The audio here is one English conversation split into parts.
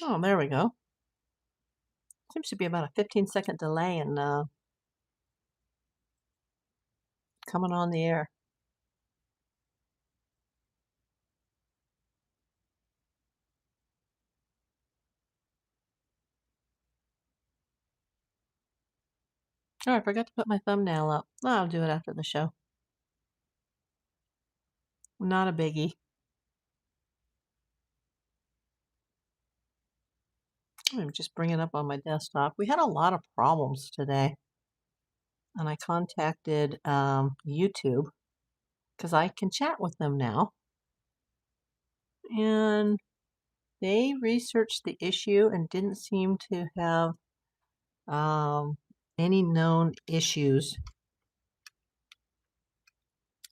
Oh, there we go. Seems to be about a 15-second delay in coming on the air. Oh, I forgot to put my thumbnail up. I'll do it after the show. Not a biggie. I'm just bring it up on my desktop. We had a lot of problems today, and I contacted YouTube because I can chat with them now, and they researched the issue and didn't seem to have any known issues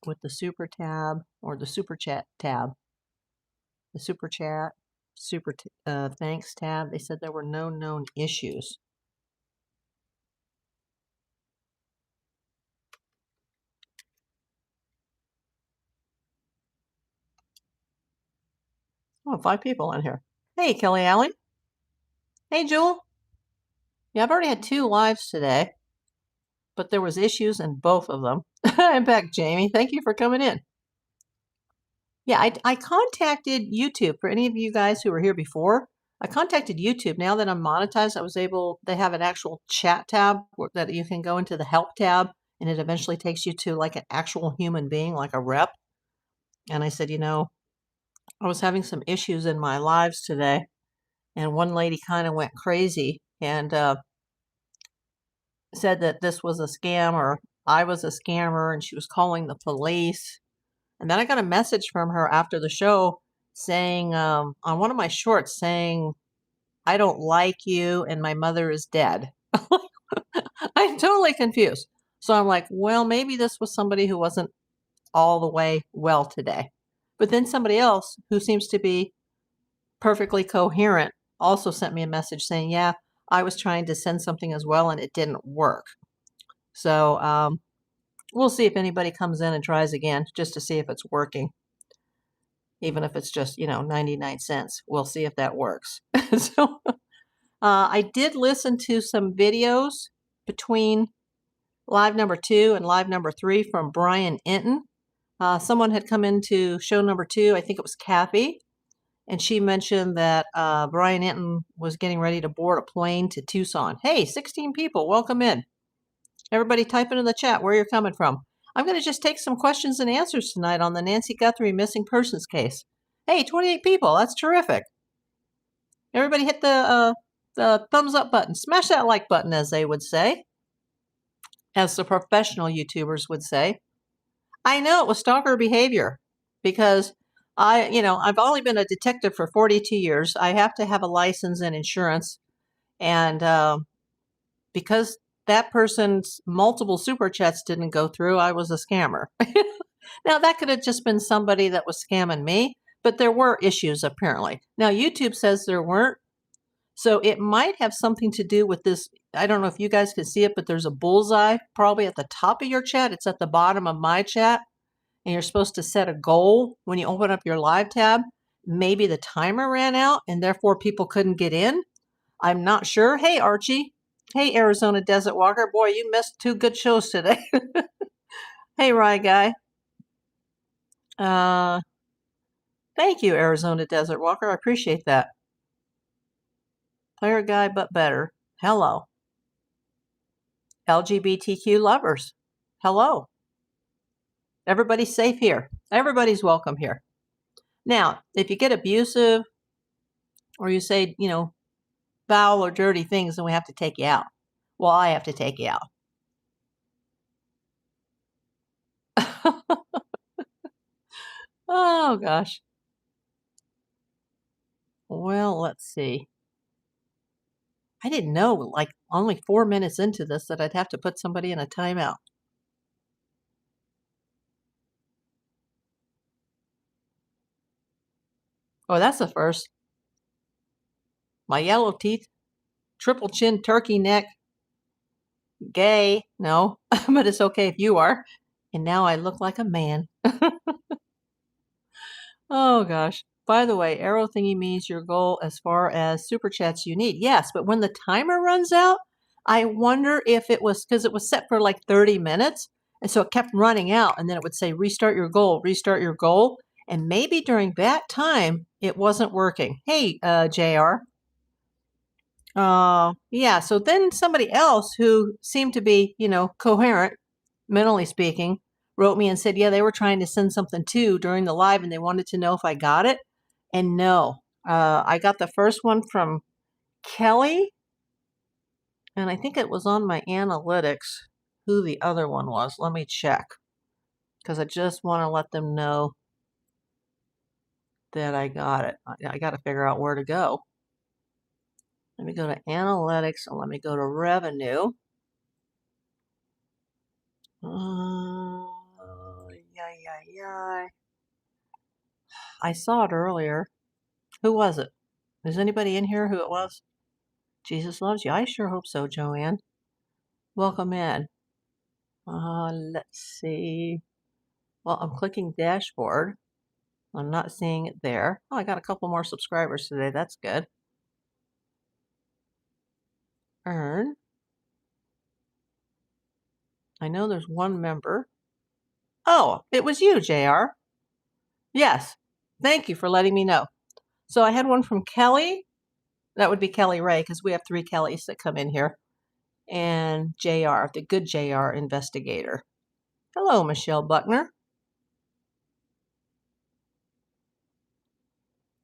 with the super tab or the super chat tab. The super chat, thanks tab. They said there were no known issues. Oh, 5 people in here. Hey, Kelly Alley. Hey, Jewel. Yeah, I've already had 2 lives today, but there was issues in both of them. I'm back, Jamie. Thank you for coming in. Yeah, I contacted YouTube. For any of you guys who were here before, I contacted YouTube. Now that I'm monetized, they have an actual chat tab that you can go into the help tab, and it eventually takes you to like an actual human being, like a rep. And I said, I was having some issues in my lives today, and one lady kind of went crazy and said that this was a scam or I was a scammer, and she was calling the police. And then I got a message from her after the show saying, on one of my shorts, saying, I don't like you and my mother is dead. I'm totally confused. So I'm like, well, maybe this was somebody who wasn't all the way well today. But then somebody else who seems to be perfectly coherent also sent me a message saying, yeah, I was trying to send something as well and it didn't work. So we'll see if anybody comes in and tries again just to see if it's working. Even if it's just, 99 cents. We'll see if that works. So I did listen to some videos between live number 2 and live number 3 from Brian Enton. Someone had come into show number 2, I think it was Kathy, and she mentioned that Brian Enton was getting ready to board a plane to Tucson. Hey, 16 people, welcome in. Everybody type into the chat where you're coming from. I'm going to just take some questions and answers tonight on the Nancy Guthrie missing persons case. Hey, 28 people, that's terrific. Everybody hit the thumbs up button. Smash that like button, as they would say. As the professional YouTubers would say. I know it was stalker behavior because I've only been a detective for 42 years. I have to have a license and insurance. And because that person's multiple super chats didn't go through, I was a scammer. Now, that could have just been somebody that was scamming me, but there were issues apparently. Now, YouTube says there weren't. So it might have something to do with this. I don't know if you guys can see it, but there's a bullseye probably at the top of your chat. It's at the bottom of my chat. And you're supposed to set a goal when you open up your live tab. Maybe the timer ran out and therefore people couldn't get in. I'm not sure. Hey, Archie. Hey, Arizona Desert Walker. Boy, you missed 2 good shows today. Hey, Rye Guy. Thank you, Arizona Desert Walker. I appreciate that. Player guy, but better. Hello. LGBTQ lovers. Hello. Everybody's safe here. Everybody's welcome here. Now, if you get abusive or you say, foul or dirty things, then we have to take you out. Well, I have to take you out. Oh, gosh. Well, let's see. I didn't know, like, only 4 minutes into this that I'd have to put somebody in a timeout. Oh, that's the first. My yellow teeth, triple chin, turkey neck, gay. No, but it's okay if you are. And now I look like a man. Oh, gosh. By the way, arrow thingy means your goal as far as super chats you need. Yes, but when the timer runs out, I wonder if it was because it was set for like 30 minutes. And so it kept running out. And then it would say, restart your goal, restart your goal. And maybe during that time, it wasn't working. Hey, JR. Yeah, so then somebody else who seemed to be, coherent, mentally speaking, wrote me and said, yeah, they were trying to send something too during the live and they wanted to know if I got it. And no, I got the first one from Kelly, and I think it was on my analytics who the other one was. Let me check because I just want to let them know that I got it. I got to figure out where to go. Let me go to analytics and let me go to revenue. Yeah. I saw it earlier. Who was it? Is anybody in here who it was? Jesus loves you. I sure hope so, Joanne. Welcome in. Let's see. Well, I'm clicking dashboard. I'm not seeing it there. Oh, I got a couple more subscribers today. That's good. Earn. I know there's one member. Oh, it was you, JR. Yes. Thank you for letting me know. So I had one from Kelly. That would be Kelly Ray because we have 3 Kellys that come in here. And JR, the good JR investigator. Hello, Michelle Buckner.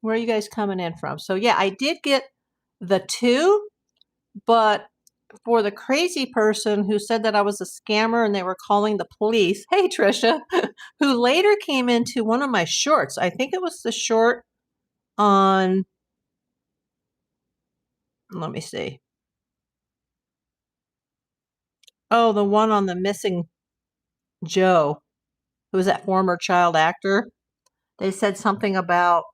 Where are you guys coming in from? So yeah, I did get the 2, but for the crazy person who said that I was a scammer and they were calling the police, hey Trisha, who later came into one of my shorts. I think it was the short on, let me see. Oh, the one on the missing Joe, who was that former child actor. They said something about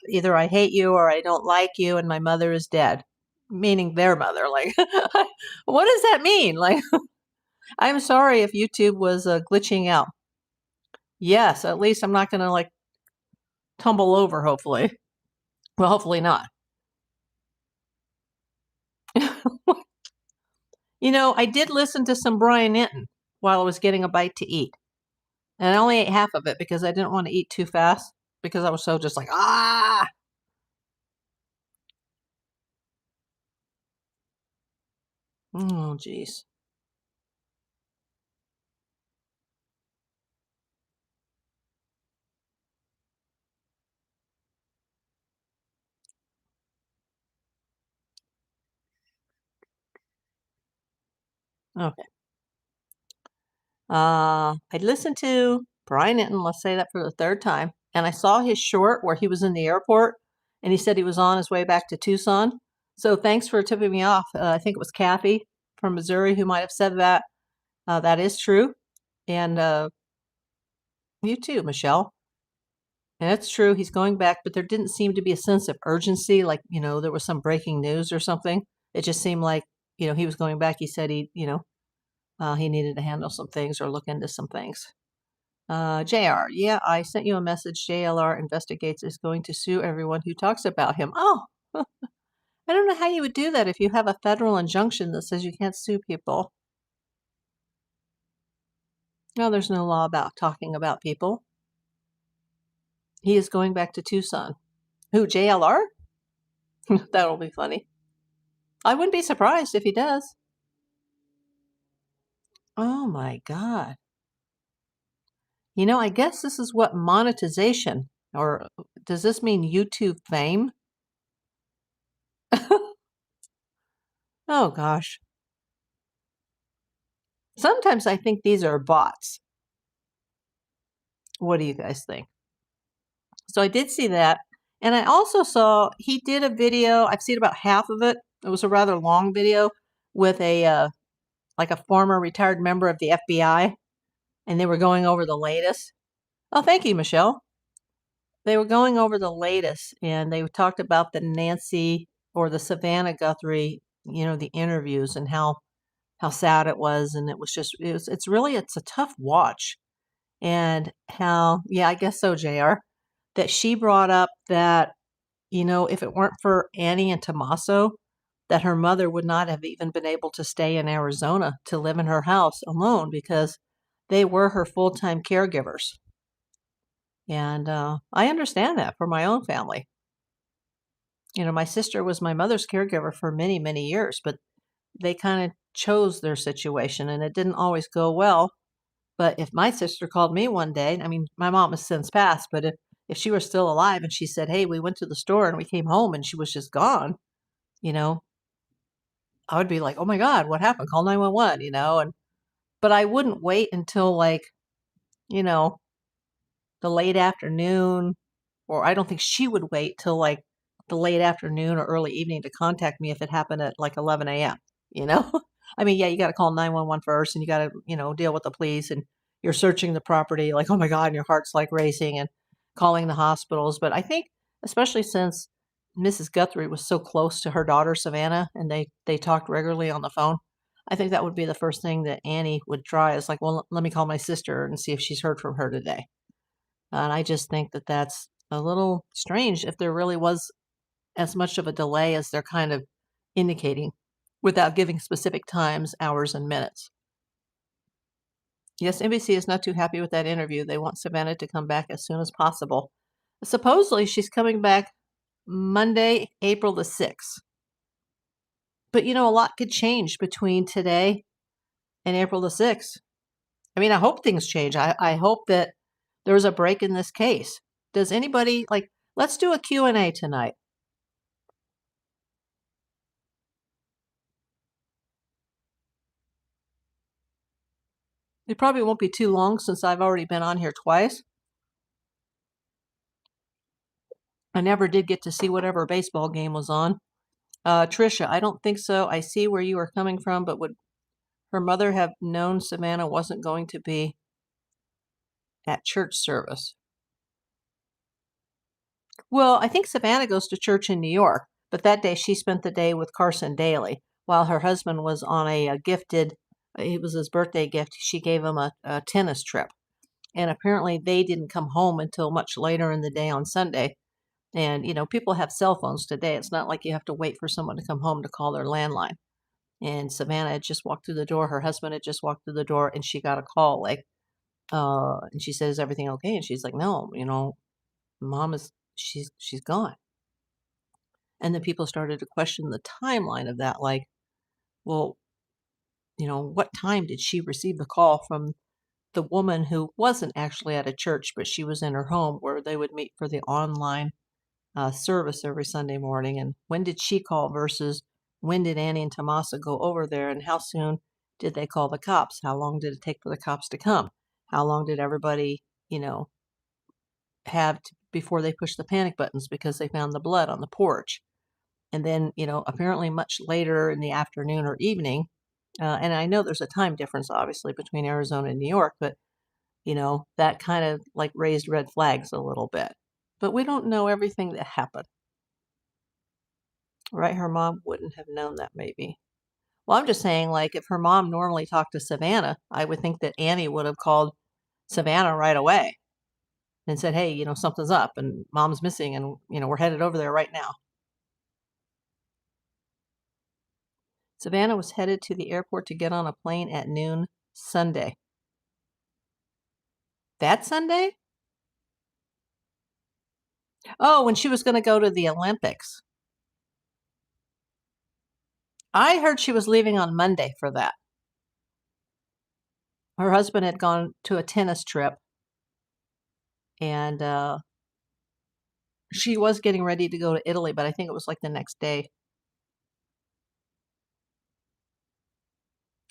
either I hate you or I don't like you and my mother is dead, meaning their mother. Like, what does that mean? Like, I'm sorry if YouTube was glitching out. Yes, at least I'm not going to like tumble over, hopefully. Well, hopefully not. I did listen to some Brian Hinton while I was getting a bite to eat. And I only ate half of it because I didn't want to eat too fast because I was so just like, ah. Oh, geez. Okay. I listened to Brian Hinton, let's say that for the 3rd time, and I saw his short where he was in the airport and he said he was on his way back to Tucson. So thanks for tipping me off. I think it was Kathy from Missouri who might have said that. That is true. And you too, Michelle. And it's true. He's going back, but there didn't seem to be a sense of urgency. Like, there was some breaking news or something. It just seemed like, he was going back. He said he needed to handle some things or look into some things. JR, yeah, I sent you a message. JLR Investigates is going to sue everyone who talks about him. Oh, I don't know how you would do that if you have a federal injunction that says you can't sue people. No, there's no law about talking about people. He is going back to Tucson. Who, JLR? That'll be funny. I wouldn't be surprised if he does. Oh my God. I guess this is what monetization, or does this mean YouTube fame? Oh gosh. Sometimes I think these are bots. What do you guys think? So I did see that. And I also saw he did a video. I've seen about half of it. It was a rather long video with a like a former retired member of the FBI, and they were going over the latest. Oh, thank you, Michelle. They were going over the latest, and they talked about the Nancy or the Savannah Guthrie, the interviews and how sad it was, and it was just it's a tough watch, and how, yeah, I guess so, JR. that she brought up that, if it weren't for Annie and Tommaso, that her mother would not have even been able to stay in Arizona to live in her house alone because they were her full-time caregivers. And I understand that for my own family. My sister was my mother's caregiver for many, many years, but they kind of chose their situation and it didn't always go well. But if my sister called me one day, I mean, my mom has since passed, but if she were still alive and she said, "Hey, we went to the store and we came home and she was just gone," you know, I would be like, "Oh my God, what happened? Call 911," but I wouldn't wait until you know, the late afternoon, or I don't think she would wait till the late afternoon or early evening to contact me if it happened at 11 a.m., you know? I mean, yeah, you got to call 911 first and you got to, deal with the police and you're searching the property like, oh my God, and your heart's racing and calling the hospitals. But I think, especially since Mrs. Guthrie was so close to her daughter, Savannah, and they talked regularly on the phone, I think that would be the first thing that Annie would try is like, well, let me call my sister and see if she's heard from her today. And I just think that that's a little strange if there really was as much of a delay as they're kind of indicating without giving specific times, hours, and minutes. Yes, NBC is not too happy with that interview. They want Savannah to come back as soon as possible. Supposedly, she's coming back Monday, April the 6th. But a lot could change between today and April the 6th. I mean, I hope things change. I hope that there's a break in this case. Does anybody let's do a Q&A tonight. It probably won't be too long since I've already been on here twice. I never did get to see whatever baseball game was on. Trisha, I don't think so. I see where you are coming from, but would her mother have known Savannah wasn't going to be at church service? Well, I think Savannah goes to church in New York, but that day she spent the day with Carson Daly while her husband was on a gifted, it was his birthday gift. She gave him a tennis trip. And apparently they didn't come home until much later in the day on Sunday. And, people have cell phones today. It's not like you have to wait for someone to come home to call their landline. And Savannah had just walked through the door. Her husband had just walked through the door and she got a call and she says, everything okay? And she's like, no, mom she's gone. And then people started to question the timeline of that. Like, well, what time did she receive the call from the woman who wasn't actually at a church, but she was in her home where they would meet for the online service every Sunday morning? And when did she call versus when did Annie and Tomasa go over there? And how soon did they call the cops? How long did it take for the cops to come? How long did everybody, have before they pushed the panic buttons because they found the blood on the porch? And then, apparently much later in the afternoon or evening, and I know there's a time difference, obviously, between Arizona and New York, but, that kind of raised red flags a little bit. But we don't know everything that happened. Right? Her mom wouldn't have known that, maybe. Well, I'm just saying, if her mom normally talked to Savannah, I would think that Annie would have called Savannah right away and said, hey, something's up and mom's missing and, we're headed over there right now. Savannah was headed to the airport to get on a plane at noon Sunday. That Sunday? Oh, when she was going to go to the Olympics. I heard she was leaving on Monday for that. Her husband had gone to a tennis trip, and she was getting ready to go to Italy, but I think it was the next day.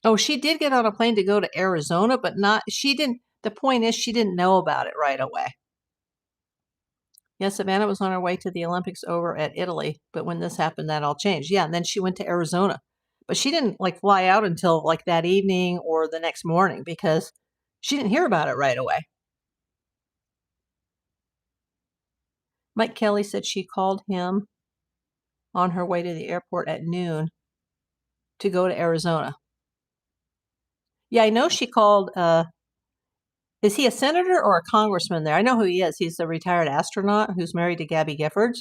Oh, she did get on a plane to go to Arizona, but the point is she didn't know about it right away. Yes, Savannah was on her way to the Olympics over at Italy, but when this happened, that all changed. Yeah, and then she went to Arizona. But she didn't fly out until that evening or the next morning because she didn't hear about it right away. Mike Kelly said she called him on her way to the airport at noon to go to Arizona. Yeah, I know she called, Is he a senator or a congressman there? I know who he is. He's the retired astronaut who's married to Gabby Giffords.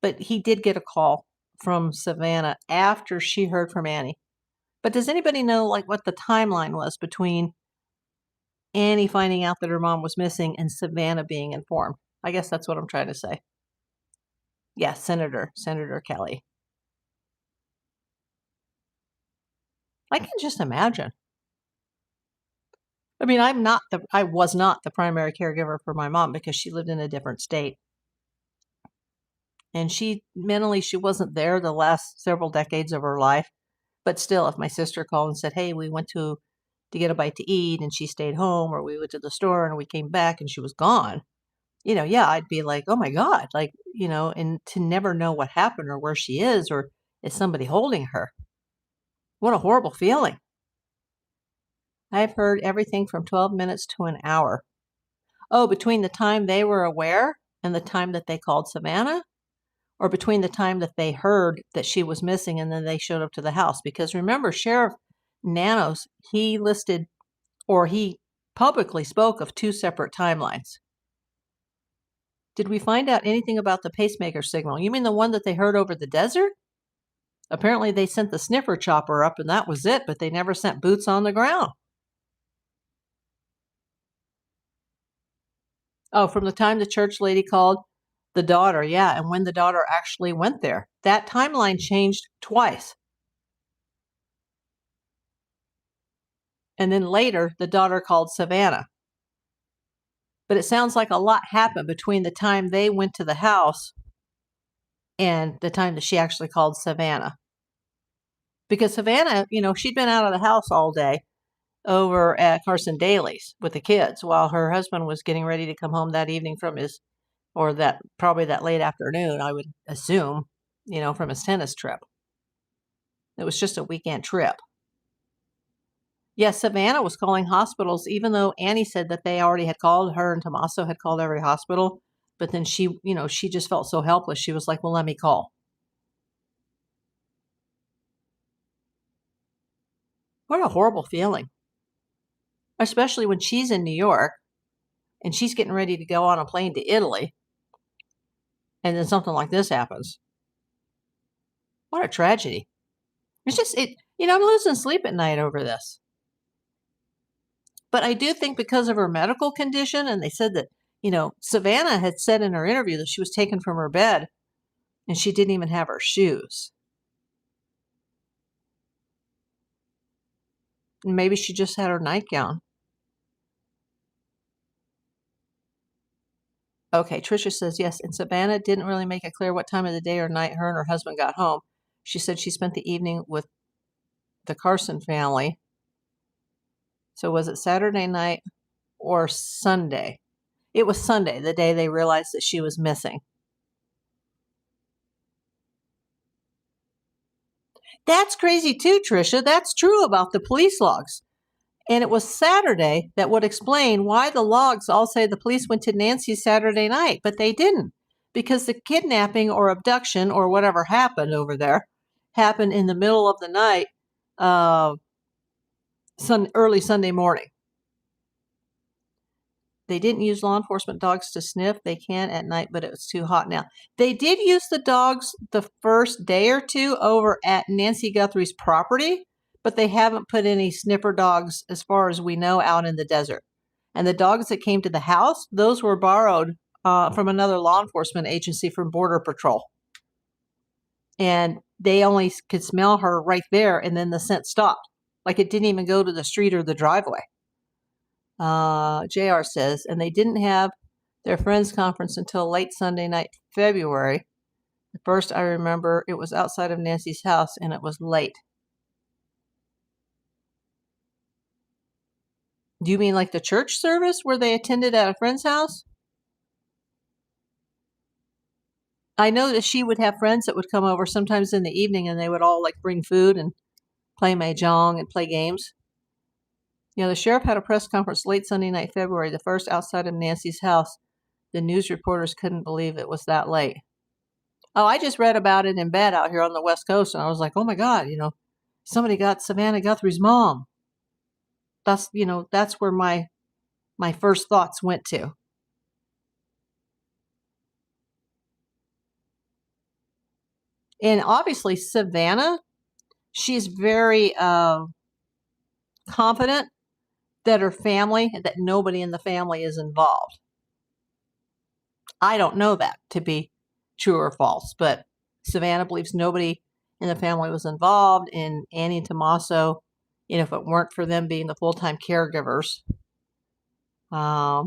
But he did get a call from Savannah after she heard from Annie. But does anybody know like what the timeline was between Annie finding out that her mom was missing and Savannah being informed? I guess that's what I'm trying to say. Yeah, Senator Kelly. I can just imagine. I mean, I was not the primary caregiver for my mom because she lived in a different state. And she wasn't there the last several decades of her life. But still, if my sister called and said, hey, we went to get a bite to eat and she stayed home, or we went to the store and we came back and she was gone, yeah, I'd be like, oh my God, like, and to never know what happened or where she is or is somebody holding her. What a horrible feeling. I've heard everything from 12 minutes to an hour. Oh, between the time they were aware and the time that they called Savannah? Or between the time that they heard that she was missing and then they showed up to the house? Because remember, Sheriff Nanos, he publicly spoke of 2 separate timelines. Did we find out anything about the pacemaker signal? You mean the one that they heard over the desert? Apparently they sent the sniffer chopper up and that was it, but they never sent boots on the ground. Oh, from the time the church lady called the daughter, yeah, and when the daughter actually went there. That timeline changed twice. And then later, the daughter called Savannah. But it sounds like a lot happened between the time they went to the house and the time that she actually called Savannah. Because Savannah, she'd been out of the house all day over at Carson Daly's with the kids while her husband was getting ready to come home that evening from probably that late afternoon, I would assume, from his tennis trip. It was just a weekend trip. Yes, Savannah was calling hospitals, even though Annie said that they already had called her and Tommaso had called every hospital. But then she just felt so helpless. She was like, well, let me call. What a horrible feeling. Especially when she's in New York and she's getting ready to go on a plane to Italy. And then something like this happens. What a tragedy. It's just, I'm losing sleep at night over this. But I do think because of her medical condition, and they said that, Savannah had said in her interview that she was taken from her bed and she didn't even have her shoes. And maybe she just had her nightgown. Okay, Tricia says, yes, and Savannah didn't really make it clear what time of the day or night her and her husband got home. She said she spent the evening with the Carson family. So was it Saturday night or Sunday? It was Sunday, the day they realized that she was missing. That's crazy too, Tricia. That's true about the police logs. And it was Saturday that would explain why the logs all say the police went to Nancy Saturday night, but they didn't. Because the kidnapping or abduction or whatever happened over there happened in the middle of the night, early Sunday morning. They didn't use law enforcement dogs to sniff. They can at night, but it was too hot now. They did use the dogs the first day or two over at Nancy Guthrie's property, but they haven't put any sniffer dogs, as far as we know, out in the desert. And the dogs that came to the house, those were borrowed from another law enforcement agency from Border Patrol. And they only could smell her right there, and then the scent stopped. Like it didn't even go to the street or the driveway. JR says, and they didn't have their friends conference until late Sunday night, February. The first I remember, it was outside of Nancy's house and it was late. Do you mean like the church service where they attended at a friend's house? I know that she would have friends that would come over sometimes in the evening and they would all like bring food and play mahjong and play games. The sheriff had a press conference late Sunday night, February, the first outside of Nancy's house. The news reporters couldn't believe it was that late. Oh, I just read about it in bed out here on the West Coast, and I was like, oh my God, somebody got Savannah Guthrie's mom. That's where my my first thoughts went to. And obviously, Savannah, she's very confident that her family, that nobody in the family is involved. I don't know that to be true or false, but Savannah believes nobody in the family was involved. And Annie and Tommaso, if it weren't for them being the full-time caregivers, I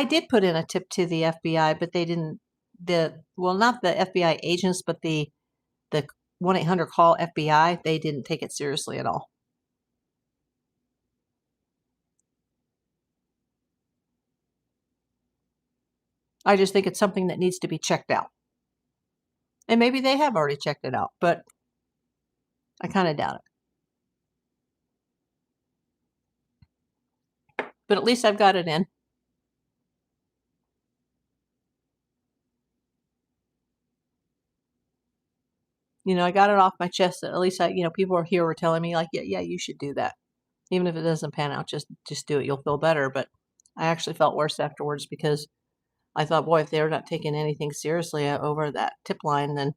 did put in a tip to the FBI, but they didn't. Not the FBI agents, but the 1-800 call FBI. They didn't take it seriously at all. I just think it's something that needs to be checked out. And maybe they have already checked it out, but I kind of doubt it. But at least I've got it in. I got it off my chest. At least people here were telling me like, yeah, you should do that. Even if it doesn't pan out, just do it. You'll feel better. But I actually felt worse afterwards because I thought, boy, if they're not taking anything seriously over that tip line, then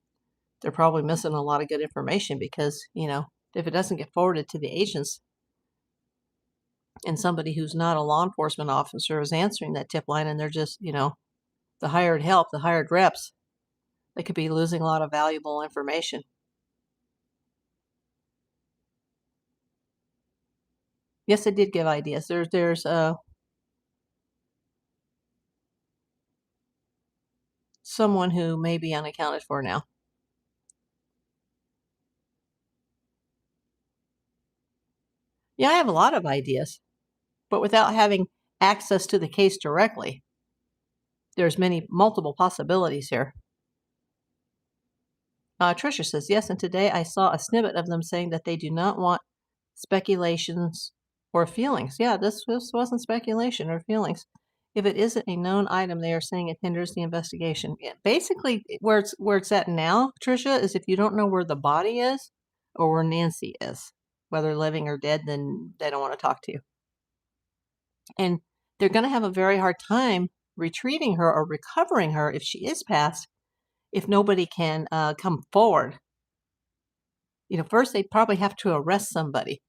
they're probably missing a lot of good information because, if it doesn't get forwarded to the agents and somebody who's not a law enforcement officer is answering that tip line and they're just, the hired help, the hired reps, they could be losing a lot of valuable information. Yes, I did give ideas. There's someone who may be unaccounted for now. Yeah, I have a lot of ideas, but without having access to the case directly, there's multiple possibilities here. Tricia says, yes, and today I saw a snippet of them saying that they do not want speculations or feelings. Yeah, this wasn't speculation or feelings. If it isn't a known item, they are saying it hinders the investigation. Basically, where it's at now, Tricia, is if you don't know where the body is or where Nancy is, whether living or dead, then they don't want to talk to you. And they're going to have a very hard time retrieving her or recovering her if she is passed, if nobody can come forward. First they probably have to arrest somebody.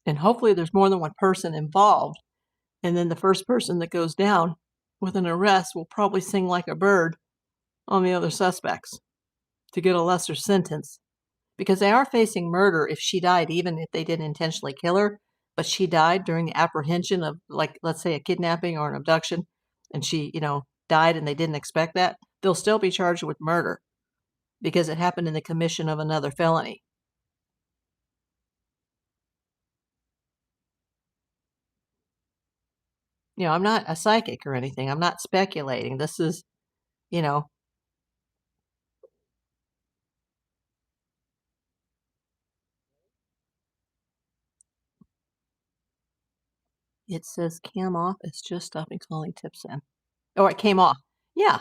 And hopefully there's more than one person involved. And then the first person that goes down with an arrest will probably sing like a bird on the other suspects to get a lesser sentence. Because they are facing murder if she died, even if they didn't intentionally kill her. But she died during the apprehension of, like, let's say a kidnapping or an abduction, and she, died and they didn't expect that, they'll still be charged with murder because it happened in the commission of another felony. I'm not a psychic or anything. I'm not speculating. This is, it says cam off. It's just stopping calling tips in. Oh, it came off. Yeah.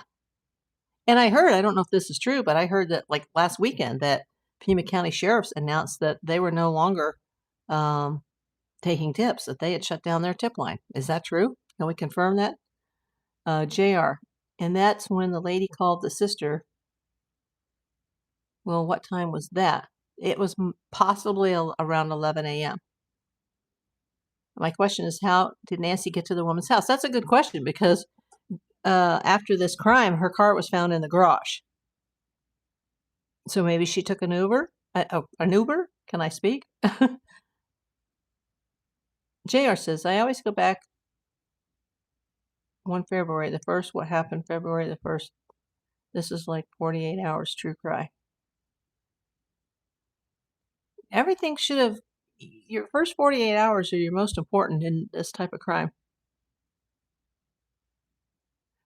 And I don't know if this is true, but I heard that like last weekend that Pima County Sheriffs announced that they were no longer taking tips, that they had shut down their tip line. Is that true? Can we confirm that? JR. And that's when the lady called the sister. Well, what time was that? It was possibly around 11 a.m. My question is, how did Nancy get to the woman's house? That's a good question because after this crime, her car was found in the garage. So maybe she took an Uber? An Uber? Can I speak? JR says, I always go back 1 February the 1st. What happened February the 1st? This is like 48 hours true crime. Everything should have, your first 48 hours are your most important in this type of crime.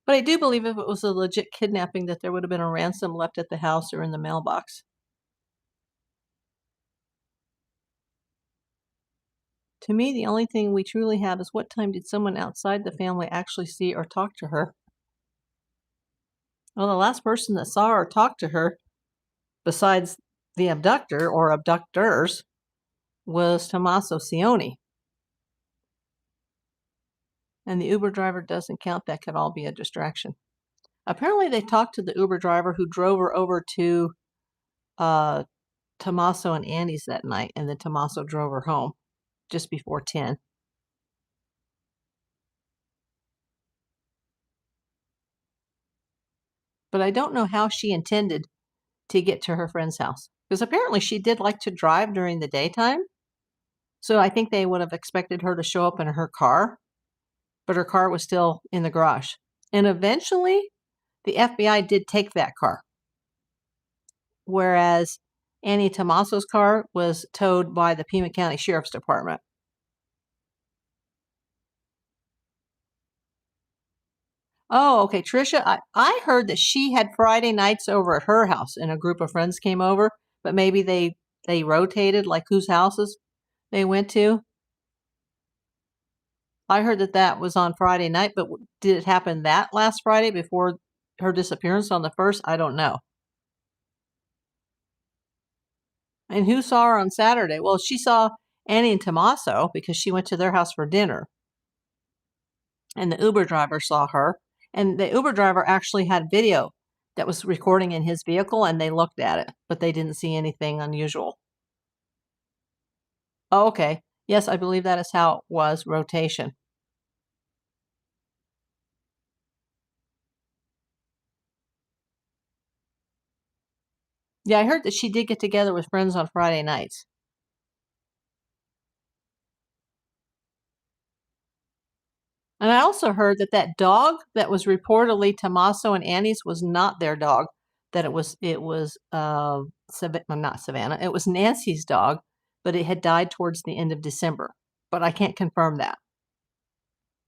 But I do believe if it was a legit kidnapping that there would have been a ransom left at the house or in the mailbox. To me, the only thing we truly have is what time did someone outside the family actually see or talk to her? Well, the last person that saw or talked to her, besides the abductor or abductors, was Tommaso Cioni. And the Uber driver doesn't count. That could all be a distraction. Apparently, they talked to the Uber driver who drove her over to Tommaso and Andy's that night, and then Tommaso drove her home just before 10. But I don't know how she intended to get to her friend's house, because apparently she did like to drive during the daytime. So I think they would have expected her to show up in her car, but her car was still in the garage. And eventually, the FBI did take that car, whereas Annie Tommaso's car was towed by the Pima County Sheriff's Department. Oh, okay. Trisha, I heard that she had Friday nights over at her house and a group of friends came over, but maybe they rotated, like whose houses they went to. I heard that that was on Friday night, but did it happen that last Friday before her disappearance on the 1st? I don't know. And who saw her on Saturday? Well, she saw Annie and Tommaso because she went to their house for dinner. And the Uber driver saw her. And the Uber driver actually had video that was recording in his vehicle, and they looked at it, but they didn't see anything unusual. Oh, okay. Yes, I believe that is how it was, rotation. Yeah, I heard that she did get together with friends on Friday nights. And I also heard that that dog that was reportedly Tommaso and Annie's was not their dog. That it was not Savannah. It was Nancy's dog, but it had died towards the end of December. But I can't confirm that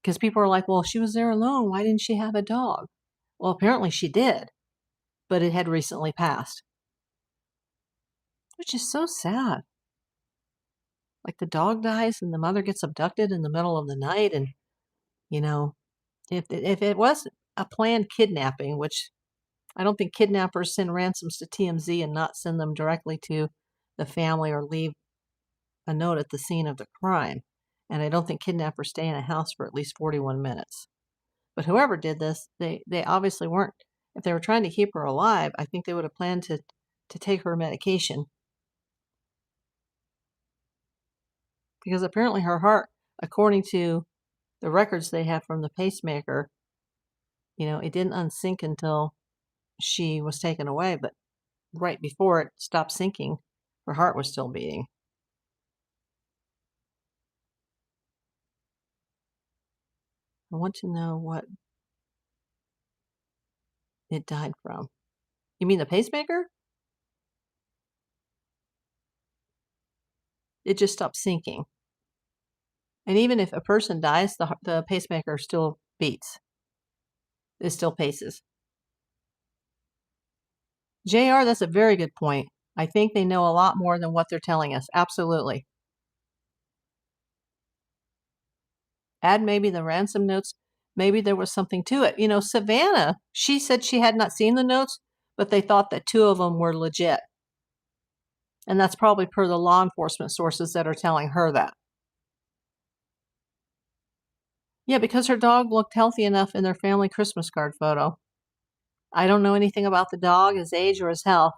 because people are like, "Well, she was there alone. Why didn't she have a dog?" Well, apparently she did, but it had recently passed, which is so sad. Like the dog dies and the mother gets abducted in the middle of the night, and you know, if it was a planned kidnapping, which I don't think kidnappers send ransoms to TMZ and not send them directly to the family or leave a note at the scene of the crime. And I don't think kidnappers stay in a house for at least 41 minutes. But whoever did this, they obviously weren't. If they were trying to keep her alive, I think they would have planned to take her medication. Because apparently her heart, according to the records they have from the pacemaker, it didn't unsync until she was taken away, but right before it stopped syncing, her heart was still beating. I want to know what it died from. You mean the pacemaker? It just stopped syncing. And even if a person dies, the pacemaker still beats. It still paces. JR, that's a very good point. I think they know a lot more than what they're telling us. Absolutely. Add maybe the ransom notes. Maybe there was something to it. Savannah, she said she had not seen the notes, but they thought that 2 of them were legit. And that's probably per the law enforcement sources that are telling her that. Yeah, because her dog looked healthy enough in their family Christmas card photo. I don't know anything about the dog, his age, or his health.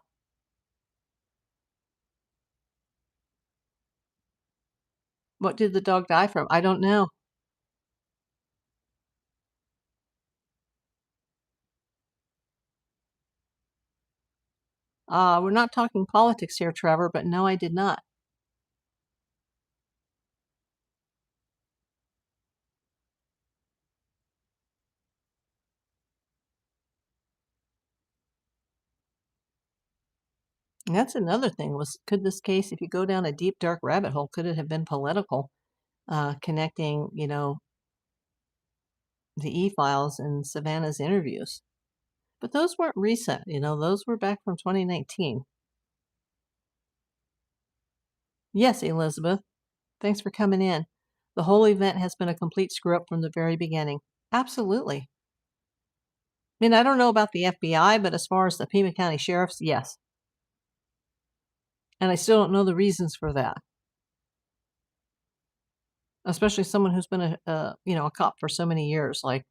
What did the dog die from? I don't know. We're not talking politics here, Trevor, but no, I did not. And that's another thing could this case, if you go down a deep, dark rabbit hole, could it have been political, connecting, the e-files and Savannah's interviews? But those weren't recent, those were back from 2019. Yes, Elizabeth. Thanks for coming in. The whole event has been a complete screw up from the very beginning. Absolutely. I mean, I don't know about the FBI, but as far as the Pima County Sheriff's, yes. And I still don't know the reasons for that. especially someone who's been a cop for so many years. Like,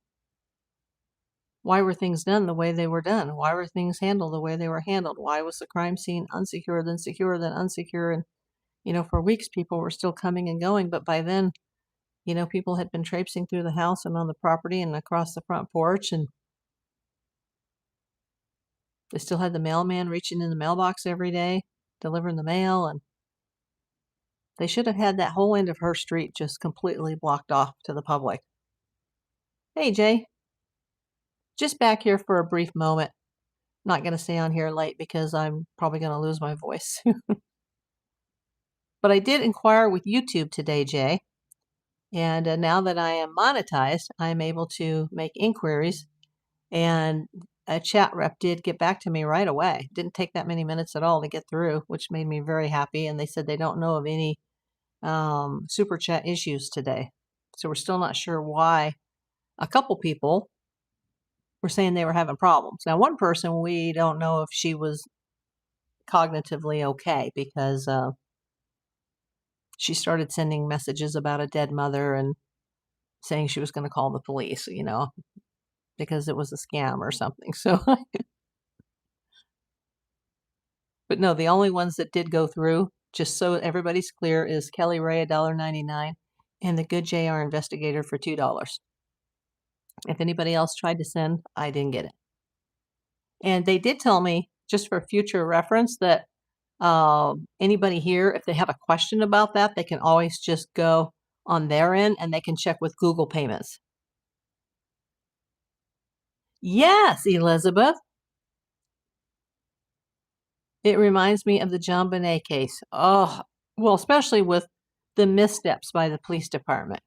why were things done the way they were done? Why were things handled the way they were handled? Why was the crime scene unsecure, then secure, then unsecure? And for weeks people were still coming and going, but by then, people had been traipsing through the house and on the property and across the front porch, and they still had the mailman reaching in the mailbox every day, delivering the mail, and they should have had that whole end of her street just completely blocked off to the public. Hey, Jay, just back here for a brief moment. Not going to stay on here late because I'm probably going to lose my voice. But I did inquire with YouTube today, Jay, and now that I am monetized, I'm able to make inquiries, and a chat rep did get back to me right away. Didn't take that many minutes at all to get through, which made me very happy, and they said they don't know of any super chat issues today. So we're still not sure why. A couple people were saying they were having problems. Now, one person, we don't know if she was cognitively okay because she started sending messages about a dead mother and saying she was going to call the police, because it was a scam or something. So, but no, the only ones that did go through, just so everybody's clear, is Kelly Ray, $1.99, and the Good JR Investigator for $2. If anybody else tried to send, I didn't get it. And they did tell me, just for future reference, that anybody here, if they have a question about that, they can always just go on their end and they can check with Google Payments. Yes, Elizabeth. It reminds me of the John Bonet case. Oh, well, especially with the missteps by the police department.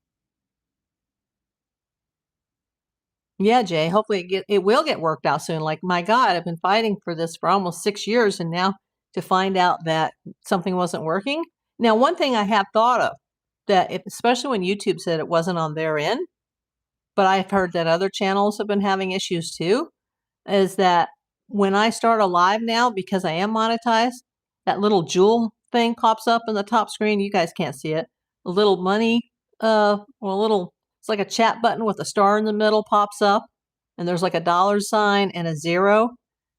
Yeah, Jay, hopefully it will get worked out soon. Like, my God, I've been fighting for this for almost 6 years, and now to find out that something wasn't working. Now, one thing I have thought of, that especially when YouTube said it wasn't on their end, but I've heard that other channels have been having issues too, is that when I start a live now, because I am monetized, that little jewel thing pops up in the top screen. You guys can't see it. A little money, it's like a chat button with a star in the middle pops up, and there's like a dollar sign and a 0.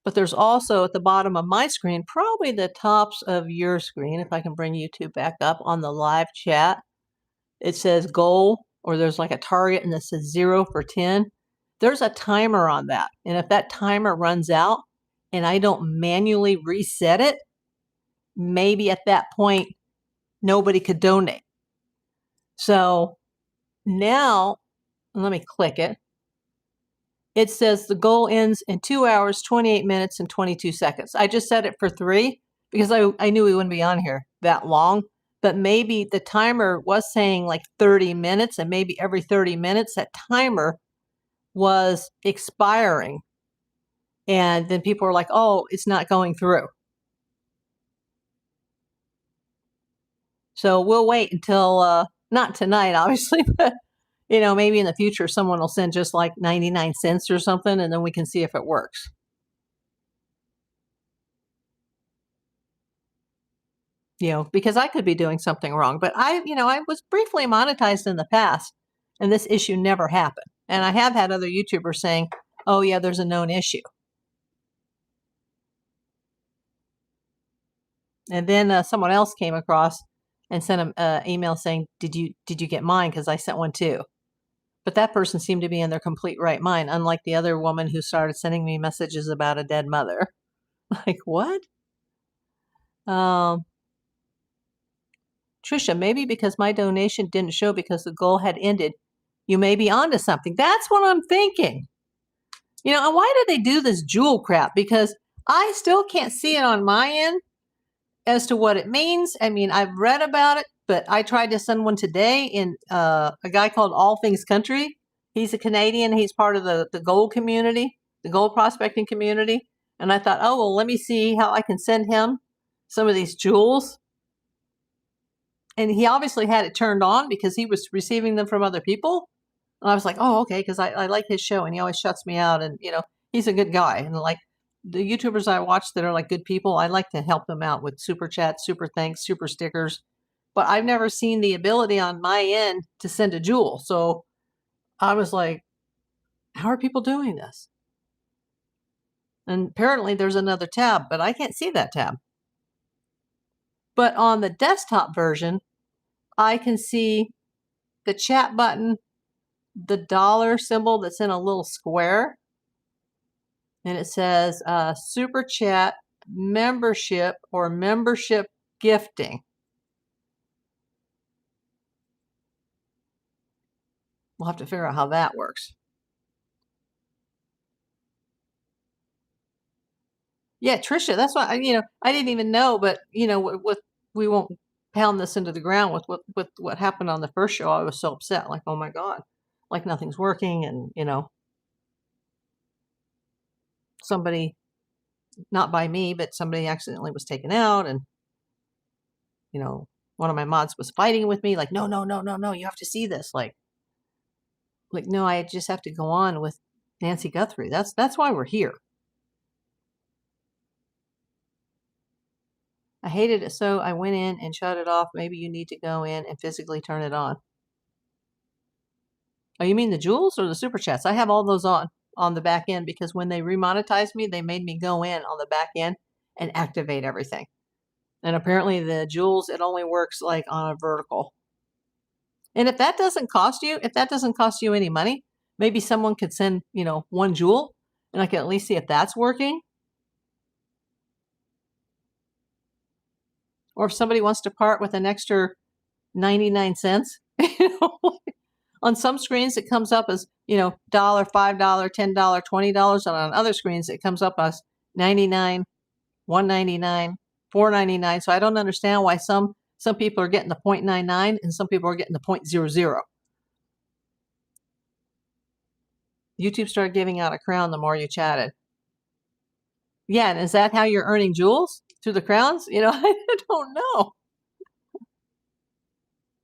But there's also at the bottom of my screen, probably the tops of your screen, if I can bring YouTube back up on the live chat, it says goal, or there's like a target and it says 0 for 10. There's a timer on that. And if that timer runs out and I don't manually reset it, maybe at that point, nobody could donate. So now, let me click it. It says the goal ends in 2 hours, 28 minutes, and 22 seconds. I just set it for 3 because I knew we wouldn't be on here that long. But maybe the timer was saying like 30 minutes, and maybe every 30 minutes that timer was expiring. And then people were like, oh, it's not going through. So we'll wait until, not tonight, obviously, but, maybe in the future, someone will send just like 99 cents or something, and then we can see if it works. Because I could be doing something wrong, but I was briefly monetized in the past, and this issue never happened. And I have had other YouTubers saying, oh yeah, there's a known issue. And then someone else came across and sent an email saying, did you get mine? Because I sent one too. But that person seemed to be in their complete right mind, unlike the other woman who started sending me messages about a dead mother. Like, what? Trisha, maybe because my donation didn't show because the goal had ended, you may be onto something. That's what I'm thinking. And why did they do this jewel crap? Because I still can't see it on my end as to what it means. I mean, I've read about it, but I tried to send one today in a guy called All Things Country. He's a Canadian. He's part of the gold community, the gold prospecting community. And I thought, oh, well, let me see how I can send him some of these jewels. And he obviously had it turned on because he was receiving them from other people. And I was like, oh, okay, because I like his show and he always shuts me out. And, he's a good guy. And like the YouTubers I watch that are like good people, I like to help them out with super chats, super thanks, super stickers, but I've never seen the ability on my end to send a jewel. So I was like, how are people doing this? And apparently there's another tab, but I can't see that tab. But on the desktop version, I can see the chat button, the dollar symbol that's in a little square, and it says super chat membership or membership gifting. We'll have to figure out how that works. Yeah, Trisha, that's why I didn't even know, but with we won't pound this into the ground with what happened on the first show. I was so upset, like, oh my God, like nothing's working, and somebody, not by me, but somebody accidentally was taken out, and one of my mods was fighting with me, like, no, no, no, no, no, you have to see this, like no, I just have to go on with Nancy Guthrie. That's why we're here. I hated it, so I went in and shut it off. Maybe you need to go in and physically turn it on. Oh, you mean the jewels or the super chats? I have all those on the back end because when they remonetized me, they made me go in on the back end and activate everything. And apparently the jewels, it only works like on a vertical. And if that doesn't cost you any money, maybe someone could send, one jewel and I can at least see if that's working. Or if somebody wants to part with an extra 99 cents, on some screens it comes up as, $1, $5, $10, $20, and on other screens it comes up as 99, $1.99, $4.99. So I don't understand why some people are getting the 0.99 and some people are getting the 0.00. YouTube started giving out a crown the more you chatted. Yeah, and is that how you're earning jewels? Through the crowns? I don't know.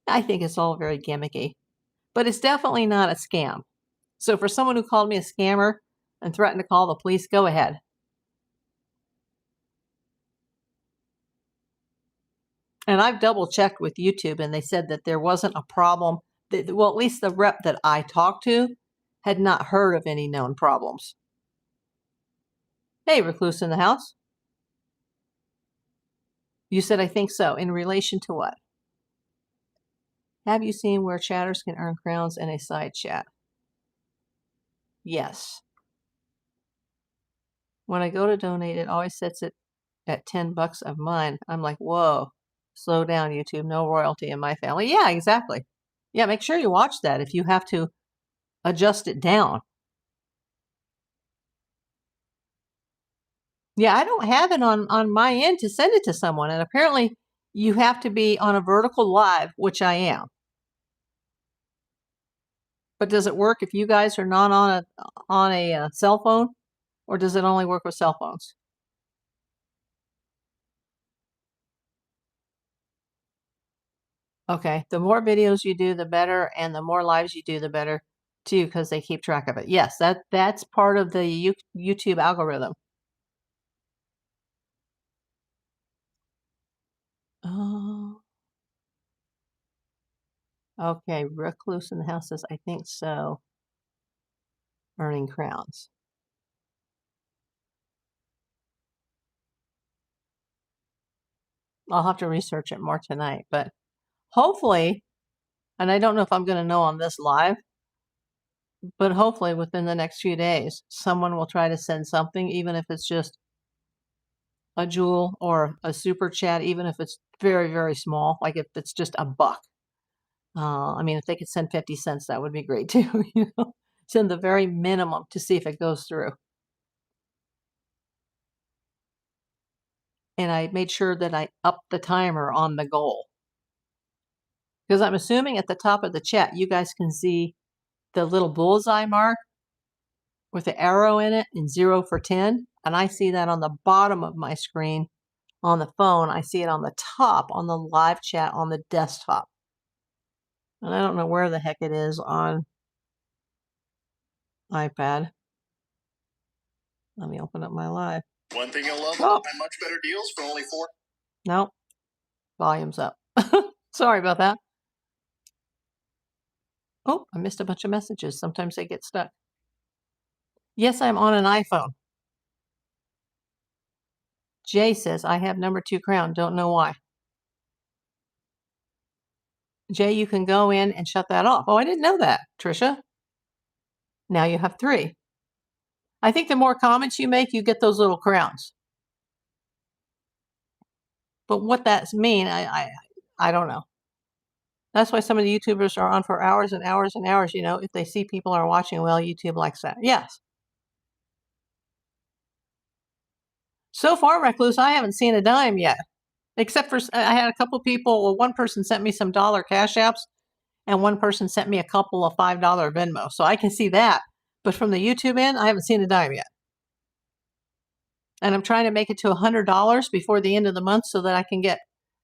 I think it's all very gimmicky. But it's definitely not a scam. So for someone who called me a scammer and threatened to call the police, go ahead. And I've double checked with YouTube and they said that there wasn't a problem. Well, at least the rep that I talked to had not heard of any known problems. Hey, recluse in the house. You said, I think so. In relation to what? Have you seen where chatters can earn crowns in a side chat? Yes. When I go to donate, it always sets it at $10 of mine. I'm like, whoa, slow down, YouTube. No royalty in my family. Yeah, exactly. Yeah, make sure you watch that if you have to adjust it down. Yeah, I don't have it on my end to send it to someone. And apparently you have to be on a vertical live, which I am. But does it work if you guys are not on a cell phone? Or does it only work with cell phones? Okay, the more videos you do, the better, and the more lives you do, the better too, because they keep track of it. Yes, that's part of the YouTube algorithm. Oh, okay. Recluse in the house says, I think so. Earning crowns. I'll have to research it more tonight, but hopefully, and I don't know if I'm going to know on this live, but hopefully within the next few days, someone will try to send something, even if it's just a jewel or a super chat, even if it's very, very small, like if it's just $1. I mean, if they could send 50 cents, that would be great too. Send the very minimum to see if it goes through. And I made sure that I upped the timer on the goal. Because I'm assuming at the top of the chat, you guys can see the little bullseye mark with the arrow in it and 0 for 10. And I see that on the bottom of my screen on the phone. I see it on the top on the live chat on the desktop. And I don't know where the heck it is on iPad. Let me open up my live. One thing you'll love, buy much better deals for only $4. Nope. Volume's up. Sorry about that. Oh, I missed a bunch of messages. Sometimes they get stuck. Yes, I'm on an iPhone. Jay says, I have number 2 crown. Don't know why. Jay, you can go in and shut that off. Oh, I didn't know that, Trisha. Now you have 3. I think the more comments you make, you get those little crowns. But what that's mean, I don't know. That's why some of the YouTubers are on for hours and hours and hours, if they see people are watching, well, YouTube likes that. Yes. So far, Recluse, I haven't seen a dime yet. Except for, I had a couple people, well, one person sent me some dollar cash apps, and one person sent me a couple of $5 Venmo. So I can see that. But from the YouTube end, I haven't seen a dime yet. And I'm trying to make it to $100 before the end of the month so that I can get